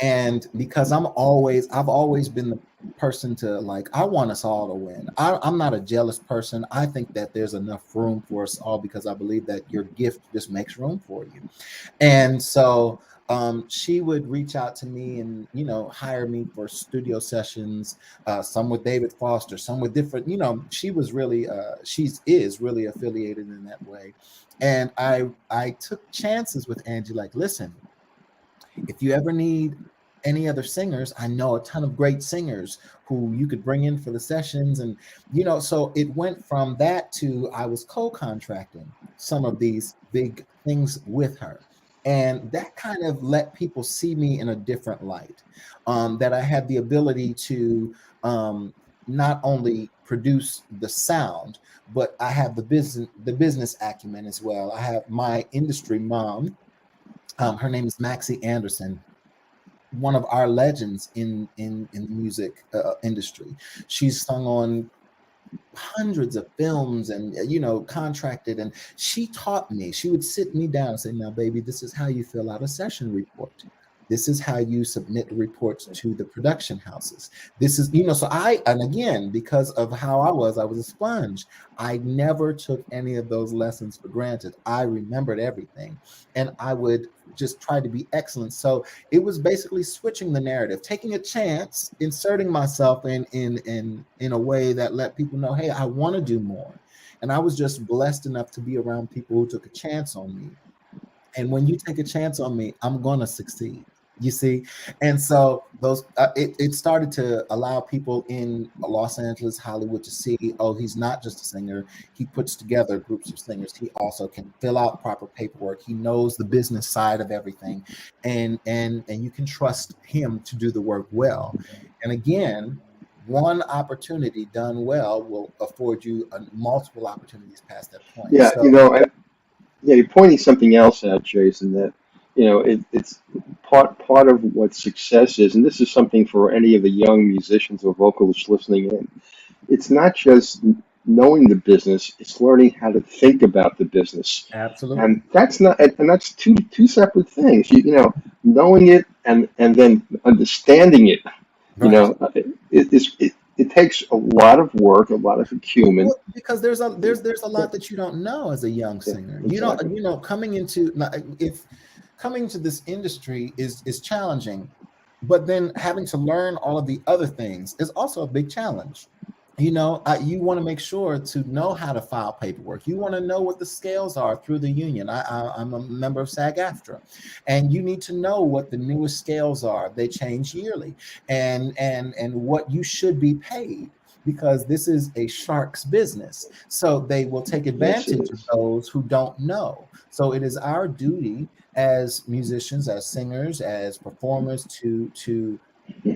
And because I've always been the person to, like, I want us all to win. I'm not a jealous person. I think that there's enough room for us all because I believe that your gift just makes room for you. And so she would reach out to me and hire me for studio sessions, some with David Foster, some with different. She was really is really affiliated in that way. And I took chances with Angie, like, listen, if you ever need any other singers, I know a ton of great singers who you could bring in for the sessions. And, so it went from that to I was co-contracting some of these big things with her. And that kind of let people see me in a different light, that I had the ability to not only produce the sound, but I have the business acumen as well. I have my industry mom. Her name is Maxie Anderson, one of our legends in the music industry. She's sung on hundreds of films and contracted, and she taught me. She would sit me down and say, "Now, baby, this is how you fill out a session report. This is how you submit reports to the production houses. This is, so and again, because of how I was a sponge. I never took any of those lessons for granted. I remembered everything, and I would just try to be excellent. So it was basically switching the narrative, taking a chance, inserting myself in a way that let people know, hey, I want to do more. And I was just blessed enough to be around people who took a chance on me. And when you take a chance on me, I'm gonna succeed. You see, and so it started to allow people in Los Angeles, Hollywood, to see, oh, he's not just a singer. He puts together groups of singers. He also can fill out proper paperwork. He knows the business side of everything, and you can trust him to do the work well. And again, one opportunity done well will afford you multiple opportunities past that point. Yeah, So yeah, you're pointing something else out, Jason, that it's part of what success is, and this is something for any of the young musicians or vocalists listening in. It's not just knowing the business; it's learning how to think about the business, absolutely. and that's two separate things. Knowing it and then understanding it. Right. It takes a lot of work, a lot of acumen. Well, because there's a lot that you don't know as a young Yeah, singer. exactly. If coming to this industry is challenging, but then having to learn all of the other things is also a big challenge. You want to make sure to know how to file paperwork. You want to know what the scales are through the union. I'm a member of SAG-AFTRA, and you need to know what the newest scales are. They change yearly, and what you should be paid, because this is a shark's business. So they will take Yes, it advantage of is. those who don't know. So it is our duty as musicians, as singers, as performers to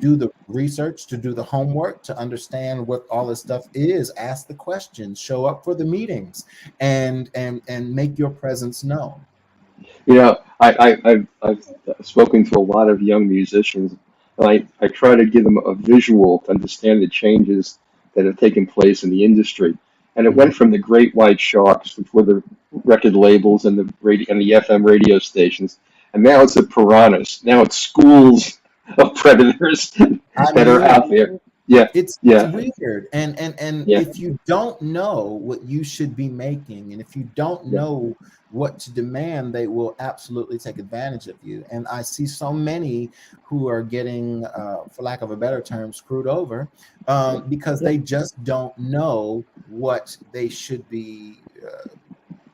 do the research, to do the homework, to understand what all this stuff is, ask the questions, show up for the meetings, and make your presence known. I've spoken to a lot of young musicians, and I try to give them a visual to understand the changes that have taken place in the industry. And it Mhm. went from the great white sharks, which were the record labels and the radio and the FM radio stations, and now it's the piranhas. Now it's schools of predators I that are mean, out there. Yeah. It's Yeah. weird, and Yeah. if you don't know what you should be making, and if you don't Yeah. know what to demand, they will absolutely take advantage of you. And I see so many who are getting, for lack of a better term, screwed over, because Yeah. they just don't know what they should be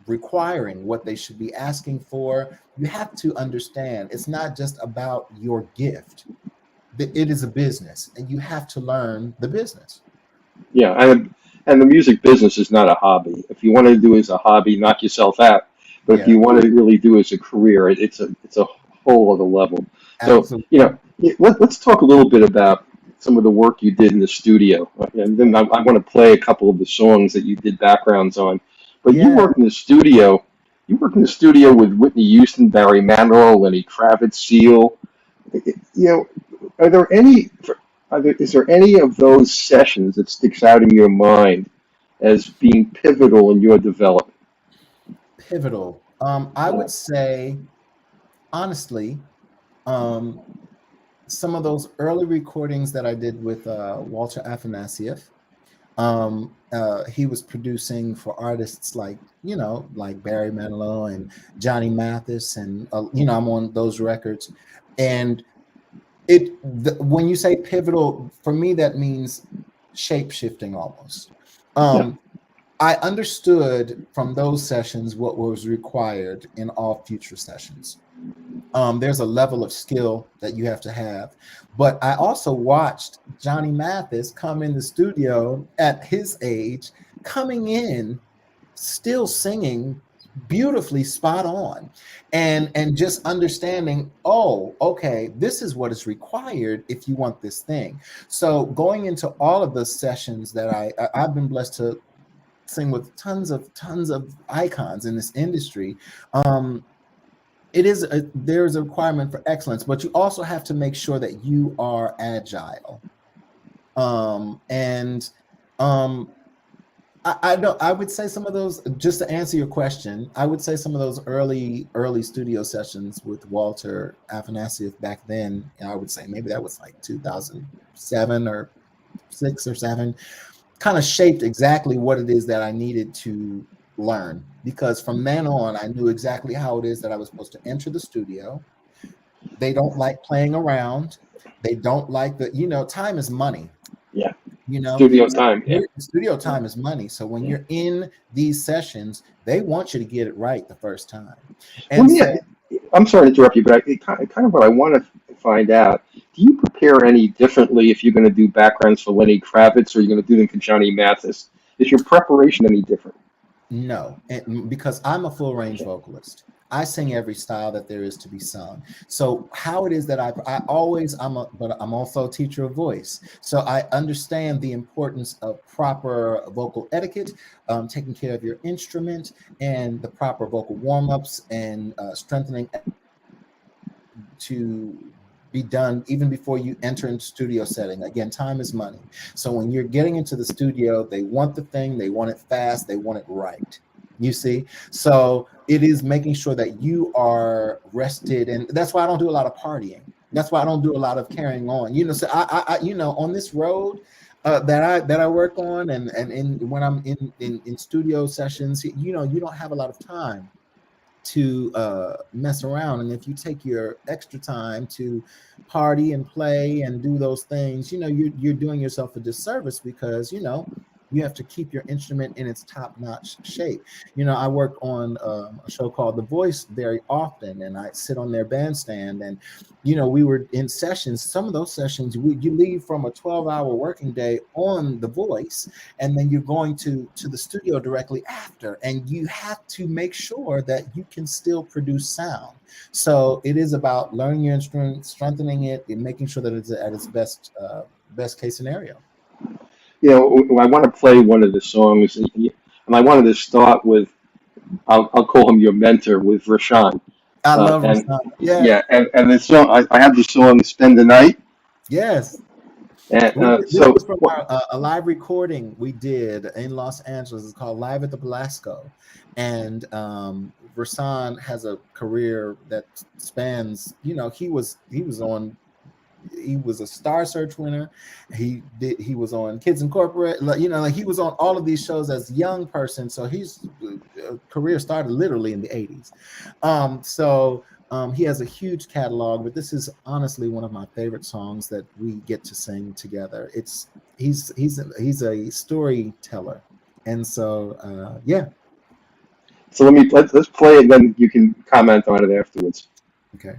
requiring, what they should be asking for. You have to understand it's not just about your gift. It is a business, and you have to learn the business. Yeah, and the music business is not a hobby. If you want to do it as a hobby, knock yourself out. But if Yeah, you want to really do it as a career, it's a whole other level. So absolutely. let's talk a little bit about some of the work you did in the studio, and then I want to play a couple of the songs that you did backgrounds on. But you Yeah, worked in the studio. You worked in the studio with Whitney Houston, Barry Manilow, Lenny Kravitz, Seal. You are there any? Is there any of those sessions that sticks out in your mind as being pivotal in your development? pivotal. I Yeah, would say, honestly, um, some of those early recordings that I did with Walter Afanasieff. He was producing for artists like, like Barry Manilow and Johnny Mathis, and I'm on those records. And when you say pivotal, for me that means shape shifting almost. yeah, um I understood from those sessions what was required in all future sessions. There's a level of skill that you have to have, but I also watched Johnny Mathis come in the studio at his age, coming in still singing beautifully spot on, and just understanding, oh, okay, this is what is required if you want this thing. So going into all of the sessions that I've been blessed to sing with tons of icons in this industry. There's a requirement for excellence, but you also have to make sure that you are agile. And I don't. I would say some of those. Just to answer your question, I would say some of those early studio sessions with Walter Afanasieff back then. I would say maybe that was like 2007 or 6 or 7. Kind of shaped exactly what it is that I needed to learn, because from then on, I knew exactly how it is that I was supposed to enter the studio. They don't like playing around. They don't like time is money. yeah. you know Studio so time. Yeah. studio time is money, so when Yeah. you're in these sessions, they want you to get it right the first time. Well, And yeah. so I'm sorry to interrupt you, but kind of what I want to find out. Do you prepare any differently if you're going to do backgrounds for Lenny Kravitz or you're going to do them for Johnny Mathis? Is your preparation any different? no, because I'm a full range Okay. vocalist. I sing every style that there is to be sung. So how it is that I always but I'm also a teacher of voice. So I understand the importance of proper vocal etiquette, taking care of your instrument, and the proper vocal warm ups, and strengthening to be done even before you enter into studio setting. Again, time is money. So when you're getting into the studio, they want the thing, they want it fast, they want it right. You see? So it is making sure that you are rested. And that's why I don't do a lot of partying. That's why I don't do a lot of carrying on. So on this road, that I work on, and when I'm in studio sessions, you don't have a lot of time to mess around. And if you take your extra time to party and play and do those things, you're doing yourself a disservice, because you have to keep your instrument in its top-notch shape. I work on a show called The Voice very often, and I sit on their bandstand. And we were in sessions. Some of those sessions, you leave from a 12-hour working day on The Voice, and then you're going to the studio directly after, and you have to make sure that you can still produce sound. So it is about learning your instrument, strengthening it, and making sure that it's at its best case scenario. I want to play one of the songs, and I wanted to start with, I'll call him your mentor, with Rahsaan. I love And Rahsaan. Yeah. yeah, and the song, I have the song "Spend the Night," Yes. and This so was from a live recording we did in Los Angeles. It's called Live at the Belasco. And Rahsaan has a career that spans, he was on he was a Star Search winner. He was on Kids Incorporated. You know, like he was on all of these shows as a young person. So his career started literally in the 80s. He has a huge catalog, but this is honestly one of my favorite songs that we get to sing together. He's a storyteller, and so yeah. So let's play it, then you can comment on it afterwards. Okay.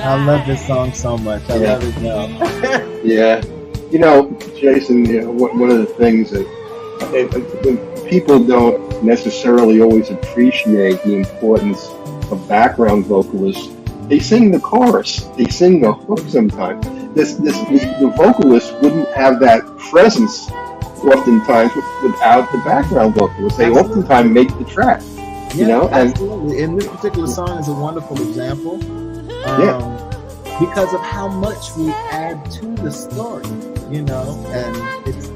I love this song so much. I love it now. Yeah. You know, Jason, you know, one of the things that people don't necessarily always appreciate the importance of background vocalists They sing the chorus. They sing the hook sometimes. The vocalist wouldn't have that presence oftentimes without the background vocalist. They oftentimes make the track, you Yeah, know, and absolutely. And this particular song is a wonderful example yeah, because of how much we add to the story, and it's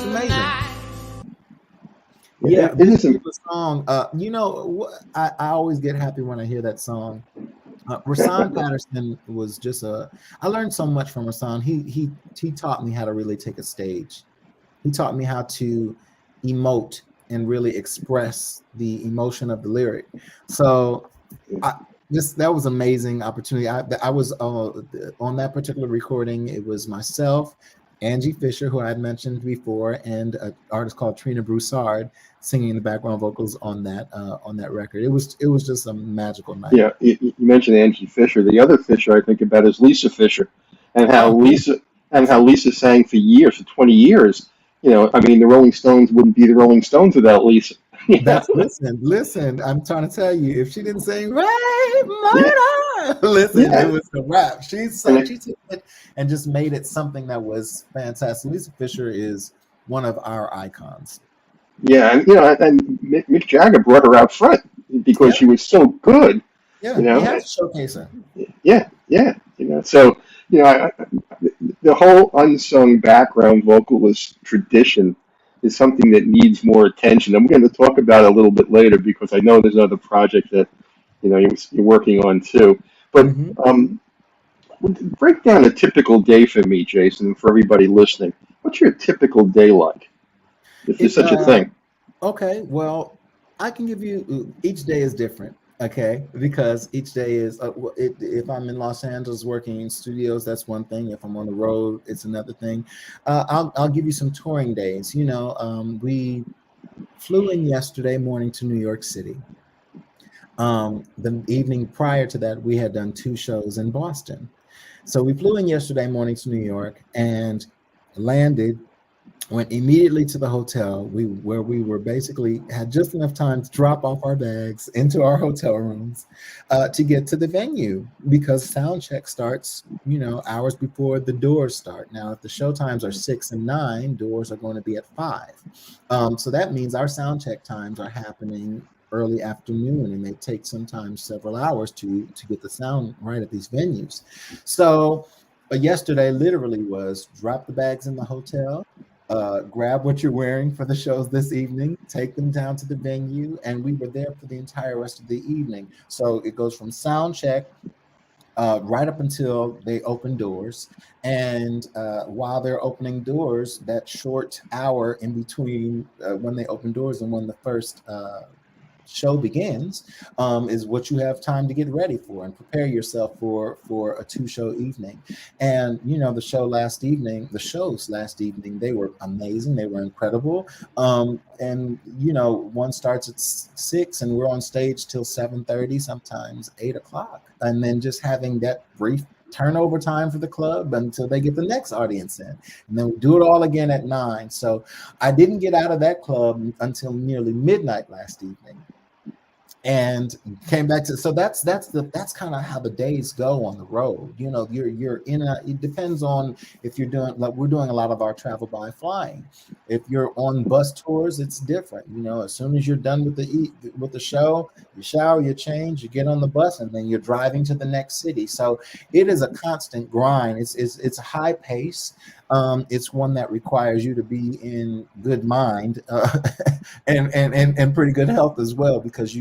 amazing. Yeah, it this isn't. particular song, I always get happy when I hear that song. Rahsaan Patterson was I learned so much from Rahsaan. He taught me how to really take a stage. He taught me how to emote and really express the emotion of the lyric. So that was amazing opportunity. I was on that particular recording. It was myself, Angie Fisher, who I had mentioned before, and an artist called Trina Broussard singing the background vocals on that record. It was just a magical night. Yeah, you mentioned Angie Fisher. The other Fisher I think about is Lisa Fisher, and how Lisa sang for years, for 20 years. I mean, the Rolling Stones wouldn't be the Rolling Stones without Lisa. Listen. I'm trying to tell you, if she didn't sing "Right Yeah, Murder," listen, yeah. it was a rap. She And took it and just made it something that was fantastic. Lisa Fisher is one of our icons. yeah, and Mick Jagger brought her out front because she was so good. Yeah, he has to showcase her. Yeah. So the whole unsung background vocalist tradition is something that needs more attention. And we're going to talk about it a little bit later because I know there's another project that you're working on too. But break down a typical day for me, Jason, and for everybody listening. What's your typical day like, if there's such a thing? Okay, well, I can give you. Each day is different. Okay, because each day is. If I'm in Los Angeles working in studios, that's one thing. If I'm on the road, it's another thing. I'll give you some touring days. We flew in yesterday morning to New York City. The evening prior to that, we had done 2 shows in Boston. So we flew in yesterday morning to New York and landed, went immediately to the hotel where we were basically had just enough time to drop off our bags into our hotel rooms to get to the venue because sound check starts, hours before the doors start. Now, if the show times are 6 and 9, doors are going to be at 5. So that means our sound check times are happening early afternoon, and they take sometimes several hours to get the sound right at these venues. So, but yesterday literally was drop the bags in the hotel, grab what you're wearing for the shows this evening, take them down to the venue, and we were there for the entire rest of the evening. So it goes from sound check right up until they open doors. And while they're opening doors, that short hour in between when they open doors and when the first show begins is what you have time to get ready for and prepare yourself for a 2-show evening. And the shows last evening, they were amazing, they were incredible. And one starts at 6 and we're on stage till 7:30, sometimes 8 o'clock, and then just having that brief turnover time for the club until they get the next audience in, and then we do it all again at 9. So I didn't get out of that club until nearly midnight last evening, and came back to. So that's kind of how the days go on the road. You're in it depends on if you're doing, like we're doing a lot of our travel by flying. If you're on bus tours, it's different. As soon as you're done with the show, you shower, you change, you get on the bus, and then you're driving to the next city. So it is a constant grind. It's a high pace. It's one that requires you to be in good mind and pretty good health as well, because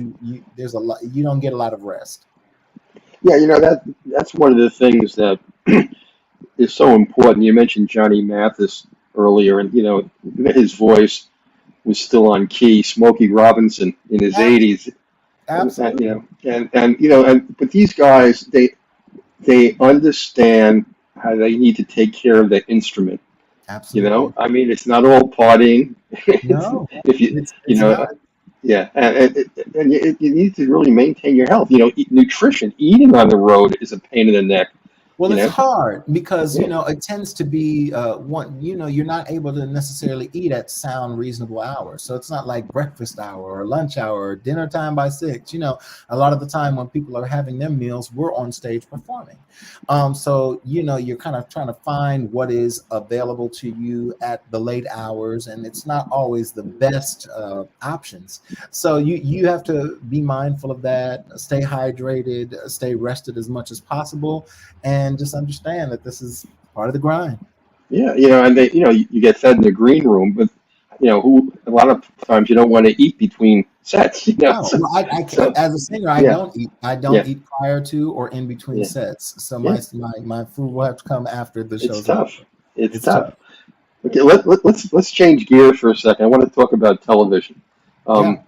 there's a lot, you don't get a lot of rest. Yeah, that's one of the things that is so important. You mentioned Johnny Mathis earlier, and his voice was still on key. Smokey Robinson in his 80s, Absolutely. but these guys, they understand how they need to take care of their instrument. Absolutely. I mean, it's not all partying. No, If you it's you know not. Yeah, and you need to really maintain your health. Nutrition, eating on the road is a pain in the neck. Well, you it's know? hard because Yeah, it tends to be one. You're not able to necessarily eat at sound reasonable hours. So it's not like breakfast hour or lunch hour or dinner time by 6. A lot of the time when people are having their meals, we're on stage performing. So you're kind of trying to find what is available to you at the late hours, and it's not always the best options. So you have to be mindful of that. Stay hydrated, stay rested as much as possible, and just understand that this is part of the grind. yeah, and they, you get fed in the green room, but who a lot of times you don't want to eat between sets, Oh, well, so as a singer, I yeah, don't eat. I don't yeah, eat prior to or in between yeah, sets. So yeah. my food will have to come after the It's show's tough. over. It's It's tough. tough. Okay, let's change gears for a second. I want to talk about television. Yeah. Um,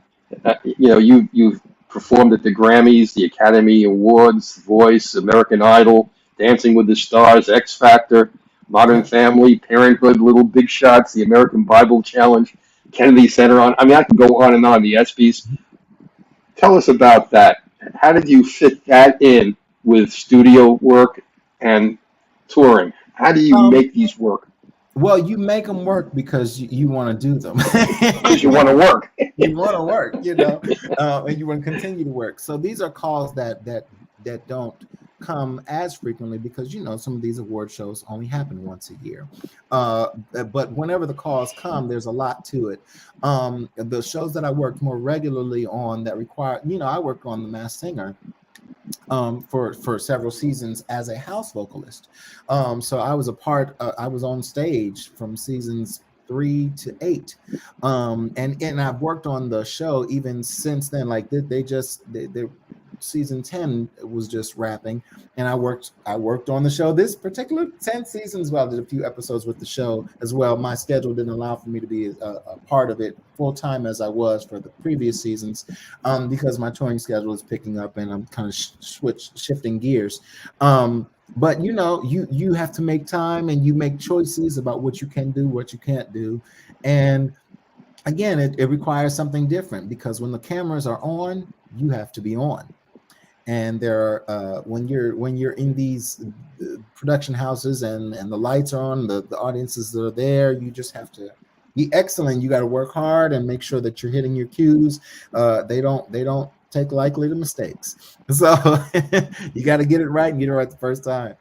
you've performed at the Grammys, the Academy Awards, Voice, American Idol, Dancing with the Stars, X Factor, Modern Yeah. Family, Parenthood, Little Big Shots, the American Bible Challenge, Kennedy Center. I mean, I can go on and on. The ESPYS. Tell us about that. How did you fit that in with studio work and touring? How do you Um, make these work? well, you make them work because you want to do them. Because you want to work. You want to work, and you want to continue to work. So these are calls that don't come as frequently because some of these award shows only happen once a year. But whenever the calls come, there's a lot to it. The shows that I worked more regularly on that require, I worked on The Masked Singer for several seasons as a house vocalist. So I was I was on stage from seasons 3 to 8, and I've worked on the show even since then. Like they season 10 was just wrapping, and I worked on the show this particular 10 seasons. Well, I did a few episodes with the show as well. My schedule didn't allow for me to be a part of it full time as I was for the previous seasons, because my touring schedule is picking up and I'm kind of shifting gears. But you have to make time and you make choices about what you can do, what you can't do. And again, it requires something different because when the cameras are on, you have to be on. And there are when you're in these production houses and the lights are on, the audiences that are there, you just have to be excellent. You got to work hard and make sure that you're hitting your cues. They don't take lightly to mistakes, so you got to get it right and get it right the first time.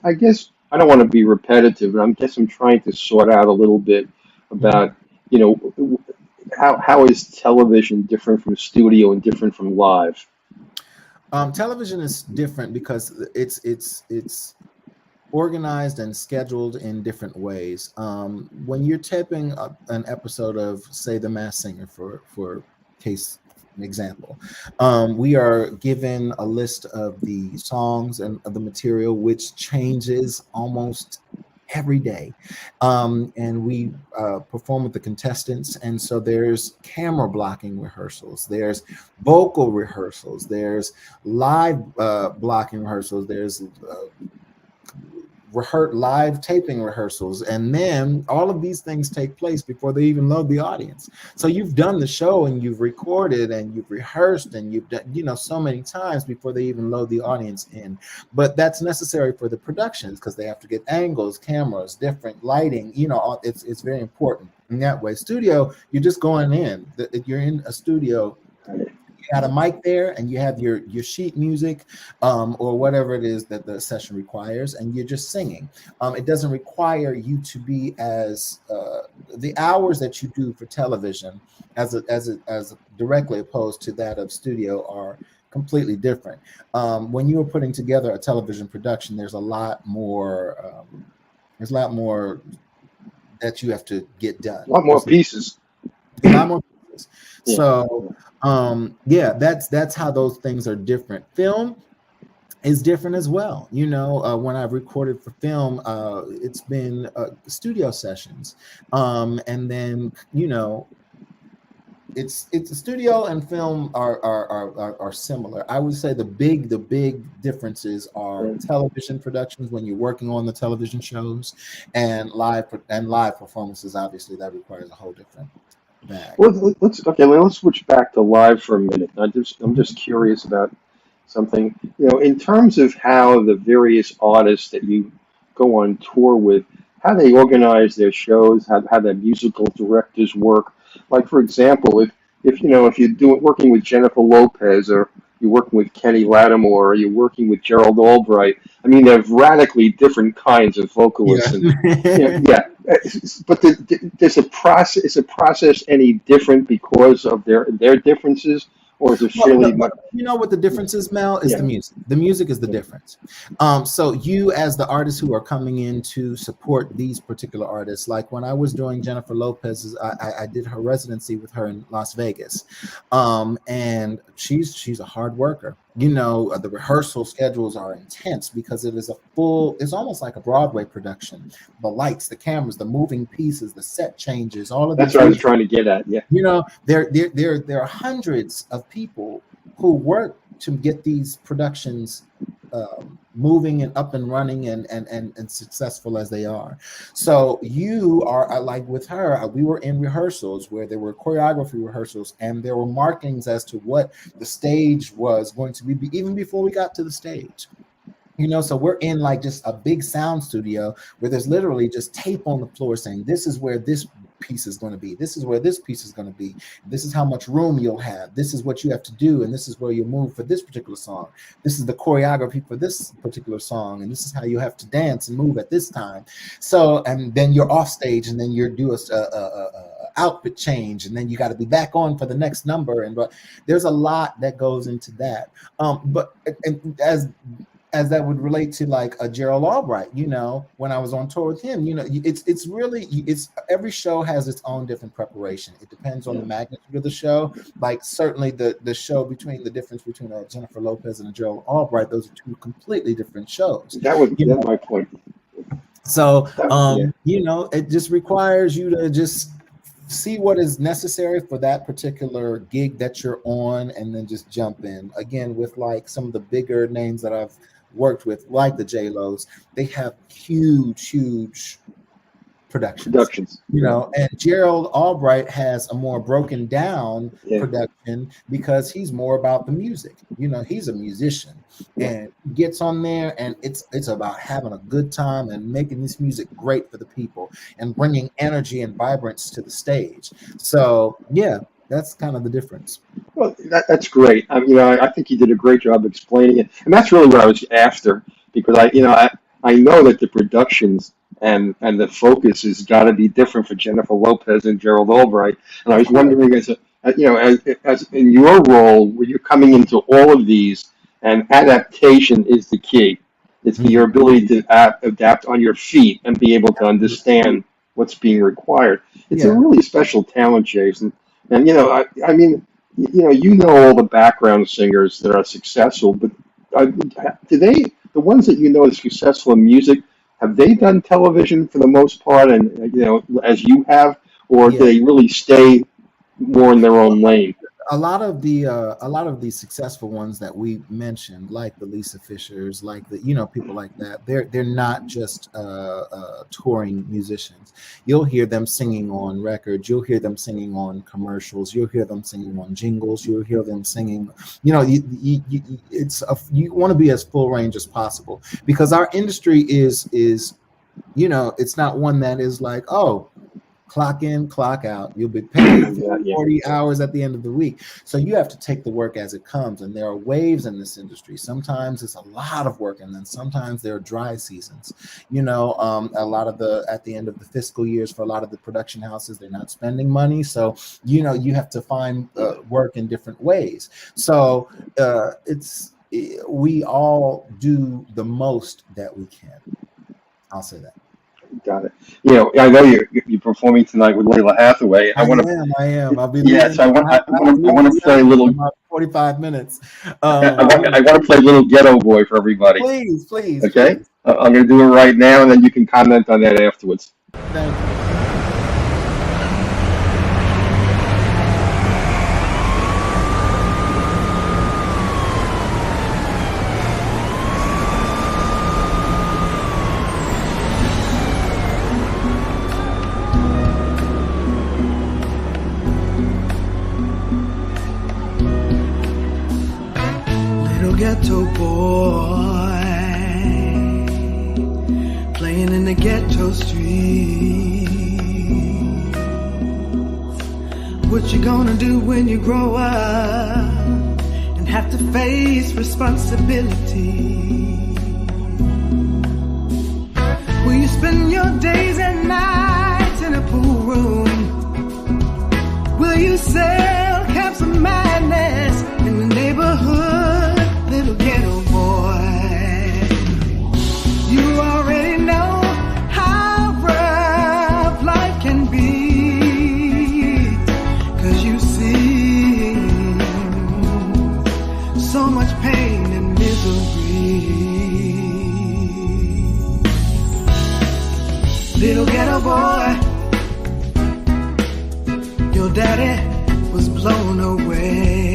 I guess I don't want to be repetitive, but I guess I'm trying to sort out a little bit Mhm. about, you know, how is television different from studio and different from live? Television is different because it's organized and scheduled in different ways. When you're taping an episode of, say, The Masked Singer, for case an example, we are given a list of the songs and of the material, which changes almost every day, and we perform with the contestants. And so there's camera blocking rehearsals, there's vocal rehearsals, there's live blocking rehearsals, there's live taping rehearsals, and then all of these things take place before they even load the audience. So you've done the show and you've recorded and you've rehearsed and you've done so many times before they even load the audience in. But that's necessary for the productions because they have to get angles, cameras, different lighting. It's very important in that way. Studio, you're just going in. You're in a studio, you got a mic there and you have your sheet music, or whatever it is that the session requires, and you're just singing. It doesn't require you to be as the hours that you do for television as directly opposed to that of studio are completely different. When you are putting together a television production, there's a lot more that you have to get done. A lot more There's pieces. a lot more pieces. Yeah. So yeah, that's how those things are different. Film is different as well. When I've recorded for film, it's been studio sessions, and then it's a studio and film are similar. I would say the big differences are Yeah. television productions when you're working on the television shows, and live performances. Obviously, that requires a whole different bag. Let's switch back to live for a minute. I'm just curious about something. In terms of how the various artists that you go on tour with, how they organize their shows, how the musical directors work. Like for example, if you're doing working with Jennifer Lopez, or you're working with Kenny Latimore, or you're working with Gerald Albright. I mean, they're radically different kinds of vocalists, and Yeah. yeah. But there's a process. Is the process any different because of their differences, or is it Well, fairly much? you know what the difference is, Mel? Is Yeah. the music. The music is the Yeah. difference. So you, as the artists who are coming in to support these particular artists, like when I was doing Jennifer Lopez's, I did her residency with her in Las Vegas, and she's a hard worker. The rehearsal schedules are intense because it is it's almost like a Broadway production. The lights, the cameras, the moving pieces, the set changes, all of That's these what I was things. trying to get at. Yeah. There are hundreds of people who work to get these productions moving and up and running and successful as they are. So you are like with her, we were in rehearsals where there were choreography rehearsals and there were markings as to what the stage was going to be even before we got to the stage. So we're in like just a big sound studio where there's literally just tape on the floor saying, this is where this piece is going to be. This is where this piece is going to be. This is how much room you'll have. This is what you have to do. And this is where you move for this particular song. This is the choreography for this particular song. And this is how you have to dance and move at this time. So, and then you're off stage and then you do a outfit change. And then you got to be back on for the next number. But there's a lot that goes into that. But as that would relate to like a Gerald Albright, when I was on tour with him, it's really every show has its own different preparation. It depends on the magnitude of the show. Like certainly the show the difference between a Jennifer Lopez and a Gerald Albright, those are two completely different shows. That's my point. So it just requires you to just see what is necessary for that particular gig that you're on, and then just jump in. Again, with like some of the bigger names that I've worked with, like the J-Los, they have huge productions. And Gerald Albright has a more broken down production because he's more about the music. He's a musician and gets on there, and it's about having a good time and making this music great for the people and bringing energy and vibrance to the stage. So that's kind of the difference. Well, that's great. I think you did a great job explaining it, and that's really what I was after, because I know that the productions and the focus has got to be different for Jennifer Lopez and Gerald Albright. And I was wondering, as in your role, where you're coming into all of these, and adaptation is the key. It's your ability to adapt on your feet and be able to understand what's being required. It's a really special talent, Jason. And I mean, you know all the background singers that are successful, but the ones that are successful in music, have they done television for the most part, and as you have, or do they really stay more in their own lane? A lot of the successful ones that we mentioned, like the Lisa Fishers, like the people like that, they're not just touring musicians. You'll hear them singing on records. You'll hear them singing on commercials. You'll hear them singing on jingles. You'll hear them singing. You want to be as full range as possible, because our industry is it's not one that is like, oh, clock in, clock out. You'll be paid 40 hours at the end of the week. So you have to take the work as it comes. And there are waves in this industry. Sometimes it's a lot of work, and then sometimes there are dry seasons. A lot of at the end of the fiscal years for a lot of the production houses, they're not spending money. So, you have to find work in different ways. So we all do the most that we can. I'll say that. Got it. I know you're performing tonight with Lalah Hathaway. I am. I'll be. Yes, I want to play a little. 45 minutes. I want to play a little Ghetto Boy for everybody. Please. Okay. Please. I'm going to do it right now, and then you can comment on that afterwards. Thank you. ghetto boy, playing in the ghetto streets. What you gonna do when you grow up and have to face responsibility? Will you spend your days and nights in a pool room? Will you sell caps of madness in the neighborhood, little ghetto boy? You already know how rough life can be, 'cause you see so much pain and misery. Little ghetto boy, your daddy was blown away.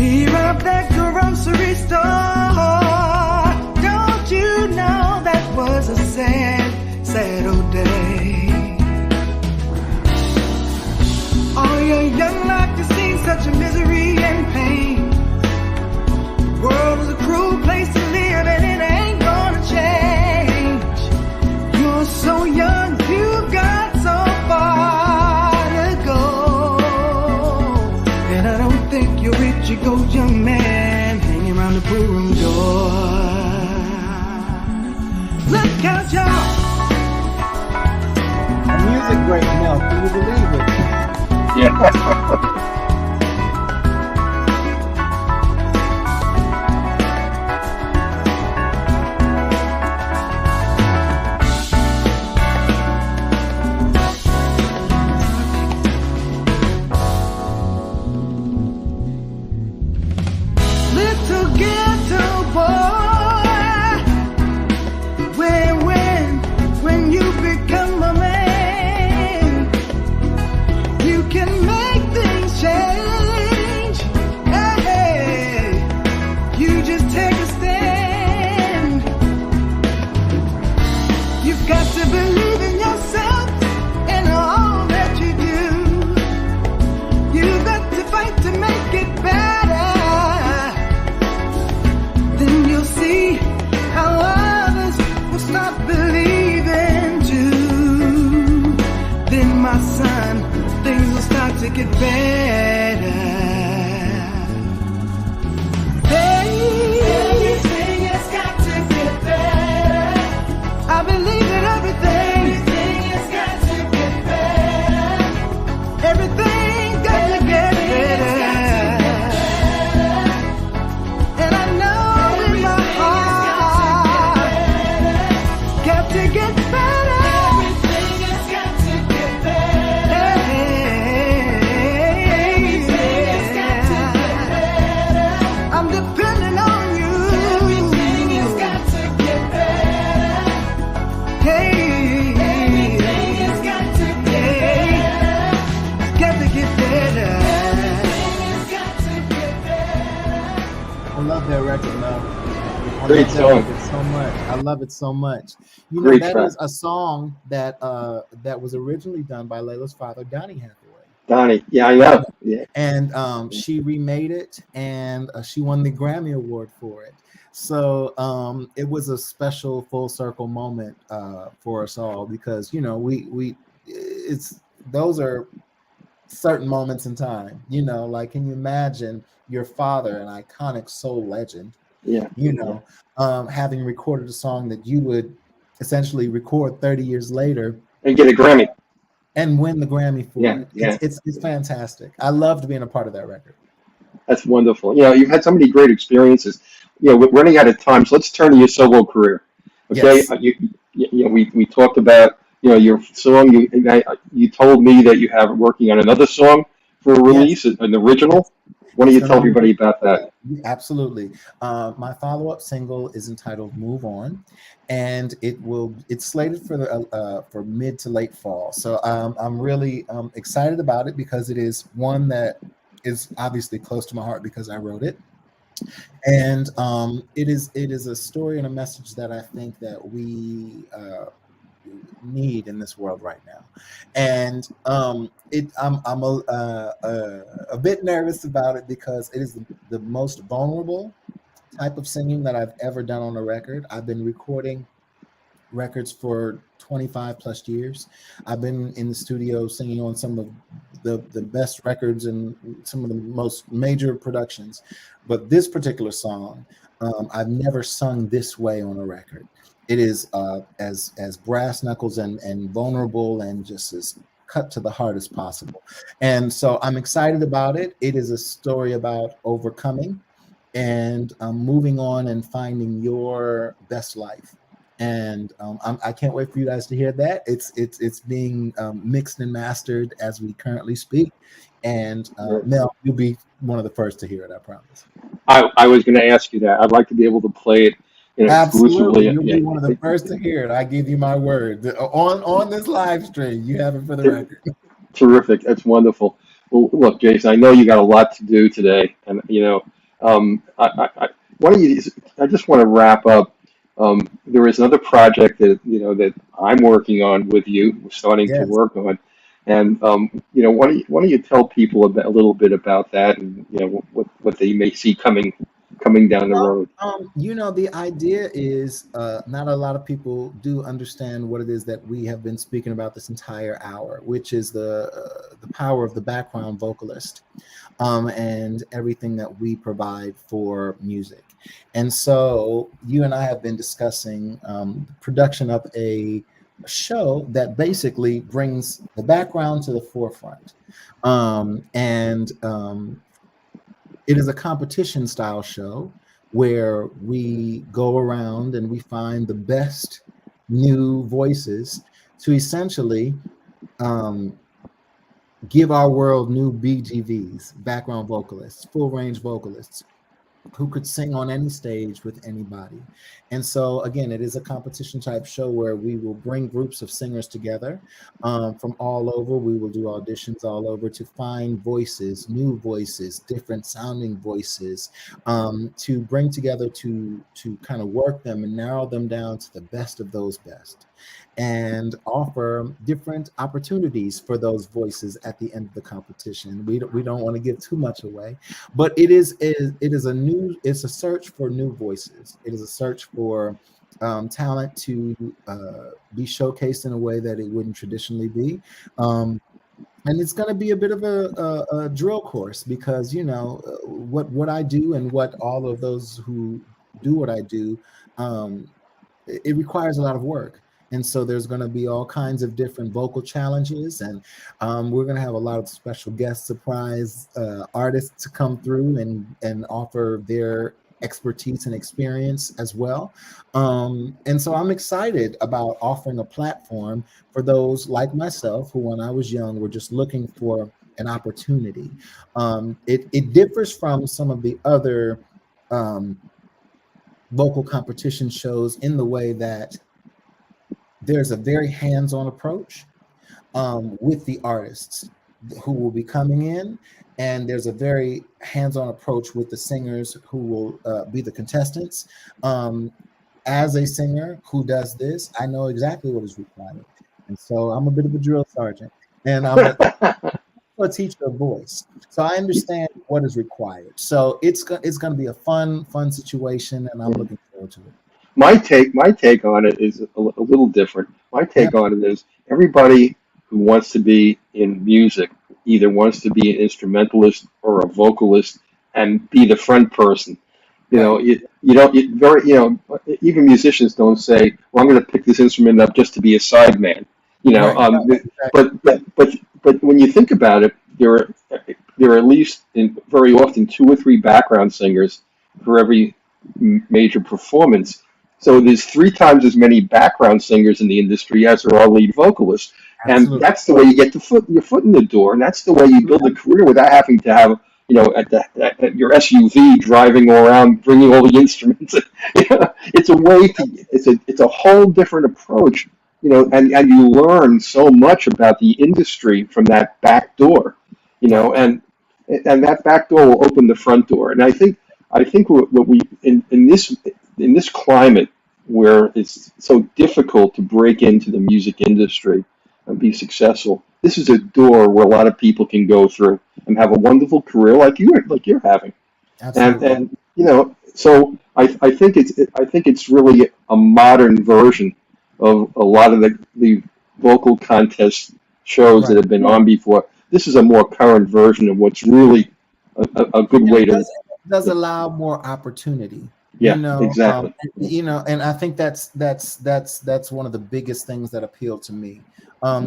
He robbed that grocery store. Don't you know that was a sad, sad old day? All your young life you've seen such a misery and pain. The world is a cruel place to live and it ain't gonna change. You're so young, you've got so far to go. And I don't think you'll reach your goal, young man, hanging around the pool room door. Look out, y'all. The music break now. Can you believe it? Yeah. Little ghetto boy, when you become a man, you can make things change. Hey, you just take a stand. You've got to believe in yourself and all that you do. You've got to fight to make it better. Then you'll see how others will start believing too. Then, my son, things will start to get better. Hey, everything has got to get better. I believe that everything has got to get better. Everything got to get better. And I know in my heart, got to get better. Everything has got to get better. Everything has got to get better. I'm depending on you. Everything has got to get better. Hey, everything has got to get better. Got to get better. Everything has got to get better. I love that record, Mel. I Great love that song. record so much. I love it so much. You know, Great that track. is a song that that was originally done by Layla's father, Donny Hathaway. Donnie. Yeah, I know. Yeah. And she remade it, and she won the Grammy Award for it. So it was a special full circle moment for us all, because you know it's those are certain moments in time. You know, like, can you imagine your father, an iconic soul legend, Yeah. you know, having recorded a song that you would essentially record 30 years later And get a Grammy. and win the Grammy for Yeah, it? yeah. It's fantastic. I loved being a part of that record. That's wonderful. You know, you've had so many great experiences. You know, we're running out of time, so let's turn to your solo career. Okay. Yes. We talked about, you know, your song. You told me that you have working on another song for a release, an original. Why don't you tell everybody about that? Absolutely. My follow-up single is entitled "Move On," and it's slated for mid to late fall. So I'm really excited about it, because it is one that is obviously close to my heart because I wrote it, and it is a story and a message that I think that we need in this world right now. And I'm a bit nervous about it because it is the most vulnerable type of singing that I've ever done on a record. I've been recording records for 25 plus years. I've been in the studio singing on some of the best records and some of the most major productions. But this particular song, I've never sung this way on a record. It is as brass knuckles and vulnerable and just as cut to the heart as possible. And so I'm excited about it. It is a story about overcoming and moving on and finding your best life. And I can't wait for you guys to hear that. It's being mixed and mastered as we currently speak. And Mel, you'll be one of the first to hear it, I promise. I was going to ask you that. I'd like to be able to play it, Absolutely, exclusively. you'll be one of the first to hear it. I give you my word. On this live stream, you have it for the record. Terrific. That's wonderful. Well, look, Jason, I know you got a lot to do today, and why don't you? I just want to wrap up. There is another project that I'm working on with you, starting to Yes. work on, and why don't you tell people a little bit about that, and what they may see coming down the road. The idea is not a lot of people do understand what it is that we have been speaking about this entire hour, which is the power of the background vocalist and everything that we provide for music. And so you and I have been discussing the production of a show that basically brings the background to the forefront. It is a competition style show where we go around and we find the best new voices to essentially give our world new BGVs, background vocalists, full range vocalists, who could sing on any stage with anybody. And so again, it is a competition type show where we will bring groups of singers together from all over. We will do auditions all over to find voices, new voices, different sounding voices, to bring together to kind of work them and narrow them down to the best of those best, and offer different opportunities for those voices at the end of the competition. We don't want to give too much away, but it's a search for new voices. It is a search for talent to be showcased in a way that it wouldn't traditionally be. And it's going to be a bit of a drill course because, what I do and what all of those who do what I do, it requires a lot of work. And so there's going to be all kinds of different vocal challenges, and we're going to have a lot of special guest surprise artists to come through and offer their expertise and experience as well. And so I'm excited about offering a platform for those like myself who, when I was young, were just looking for an opportunity. It differs from some of the other vocal competition shows in the way that there's a very hands-on approach with the artists who will be coming in, and there's a very hands-on approach with the singers who will be the contestants. As a singer who does this, I know exactly what is required, and so I'm a bit of a drill sergeant, and I'm a teacher of voice, so I understand what is required. So it's going to be a fun situation, and I'm looking forward to it. My take on it is a little different. My take on it is everybody who wants to be in music either wants to be an instrumentalist or a vocalist and be the front person. Even musicians don't say, "Well, I'm going to pick this instrument up just to be a sideman." But when you think about it, there are at least very often 2 or 3 background singers for every major performance. So there's 3 times as many background singers in the industry as there are lead vocalists. Absolutely. And that's the way you get your foot in the door, and that's the way you build a career without having to have, at your SUV driving around bringing all the instruments. It's a way it's a whole different approach, and you learn so much about the industry from that back door, and that back door will open the front door. And I think what we in this climate where it's so difficult to break into the music industry and be successful. This is a door where a lot of people can go through and have a wonderful career like you're having. Absolutely. And so I think it's really a modern version of a lot of the vocal contest shows that Right. have been on before. This is a more current version of what's really a good And way it to, does allow more opportunity, yeah, exactly. that's one of the biggest things that appeal to me,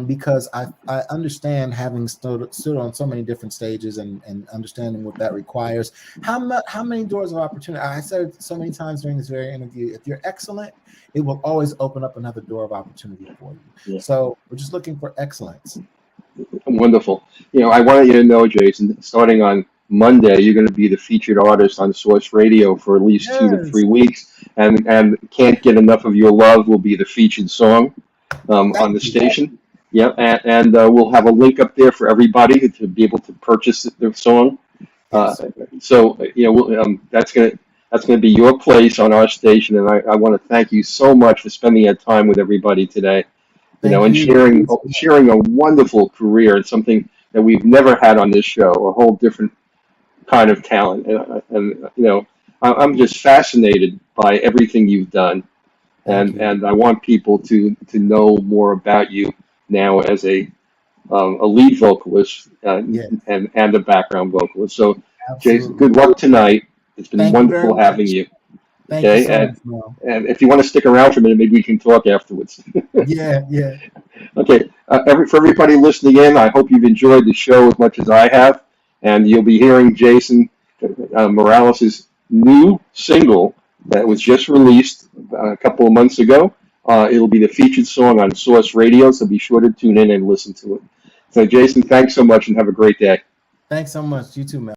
because I understand, having stood on so many different stages, and understanding what that requires. How many doors of opportunity? I said it so many times during this very interview. If you're excellent, it will always open up another door of opportunity for you. Yeah. So we're just looking for excellence. Wonderful. I wanted you to know, Jason, starting on Monday, you're going to be the featured artist on Source Radio for at least 2 to 3 Yes. weeks, and Can't Get Enough of Your Love will be the featured song on the Thank you. station. Yeah, and we'll have a link up there for everybody to be able to purchase the song. Yes. That's gonna be your place on our station, and I want to thank you so much for spending that time with everybody today. Thank And you. sharing a wonderful career. It's something that we've never had on this show, a whole different kind of talent. I'm just fascinated by everything you've done, Thank you. and I want people to know more about you now as a lead vocalist Yes. and a background vocalist. So, Jason, Absolutely. good luck tonight. It's been Thank you very wonderful having much. you. Thank you Okay, so much, Mel. and if you want to stick around for a minute, maybe we can talk afterwards. Yeah, yeah. Okay, for everybody listening in, I hope you've enjoyed the show as much as I have, and you'll be hearing Jason Morales' new single that was just released a couple of months ago. It'll be the featured song on Source Radio, so be sure to tune in and listen to it. So, Jason, thanks so much and have a great day. Thanks so much. You too, Mel.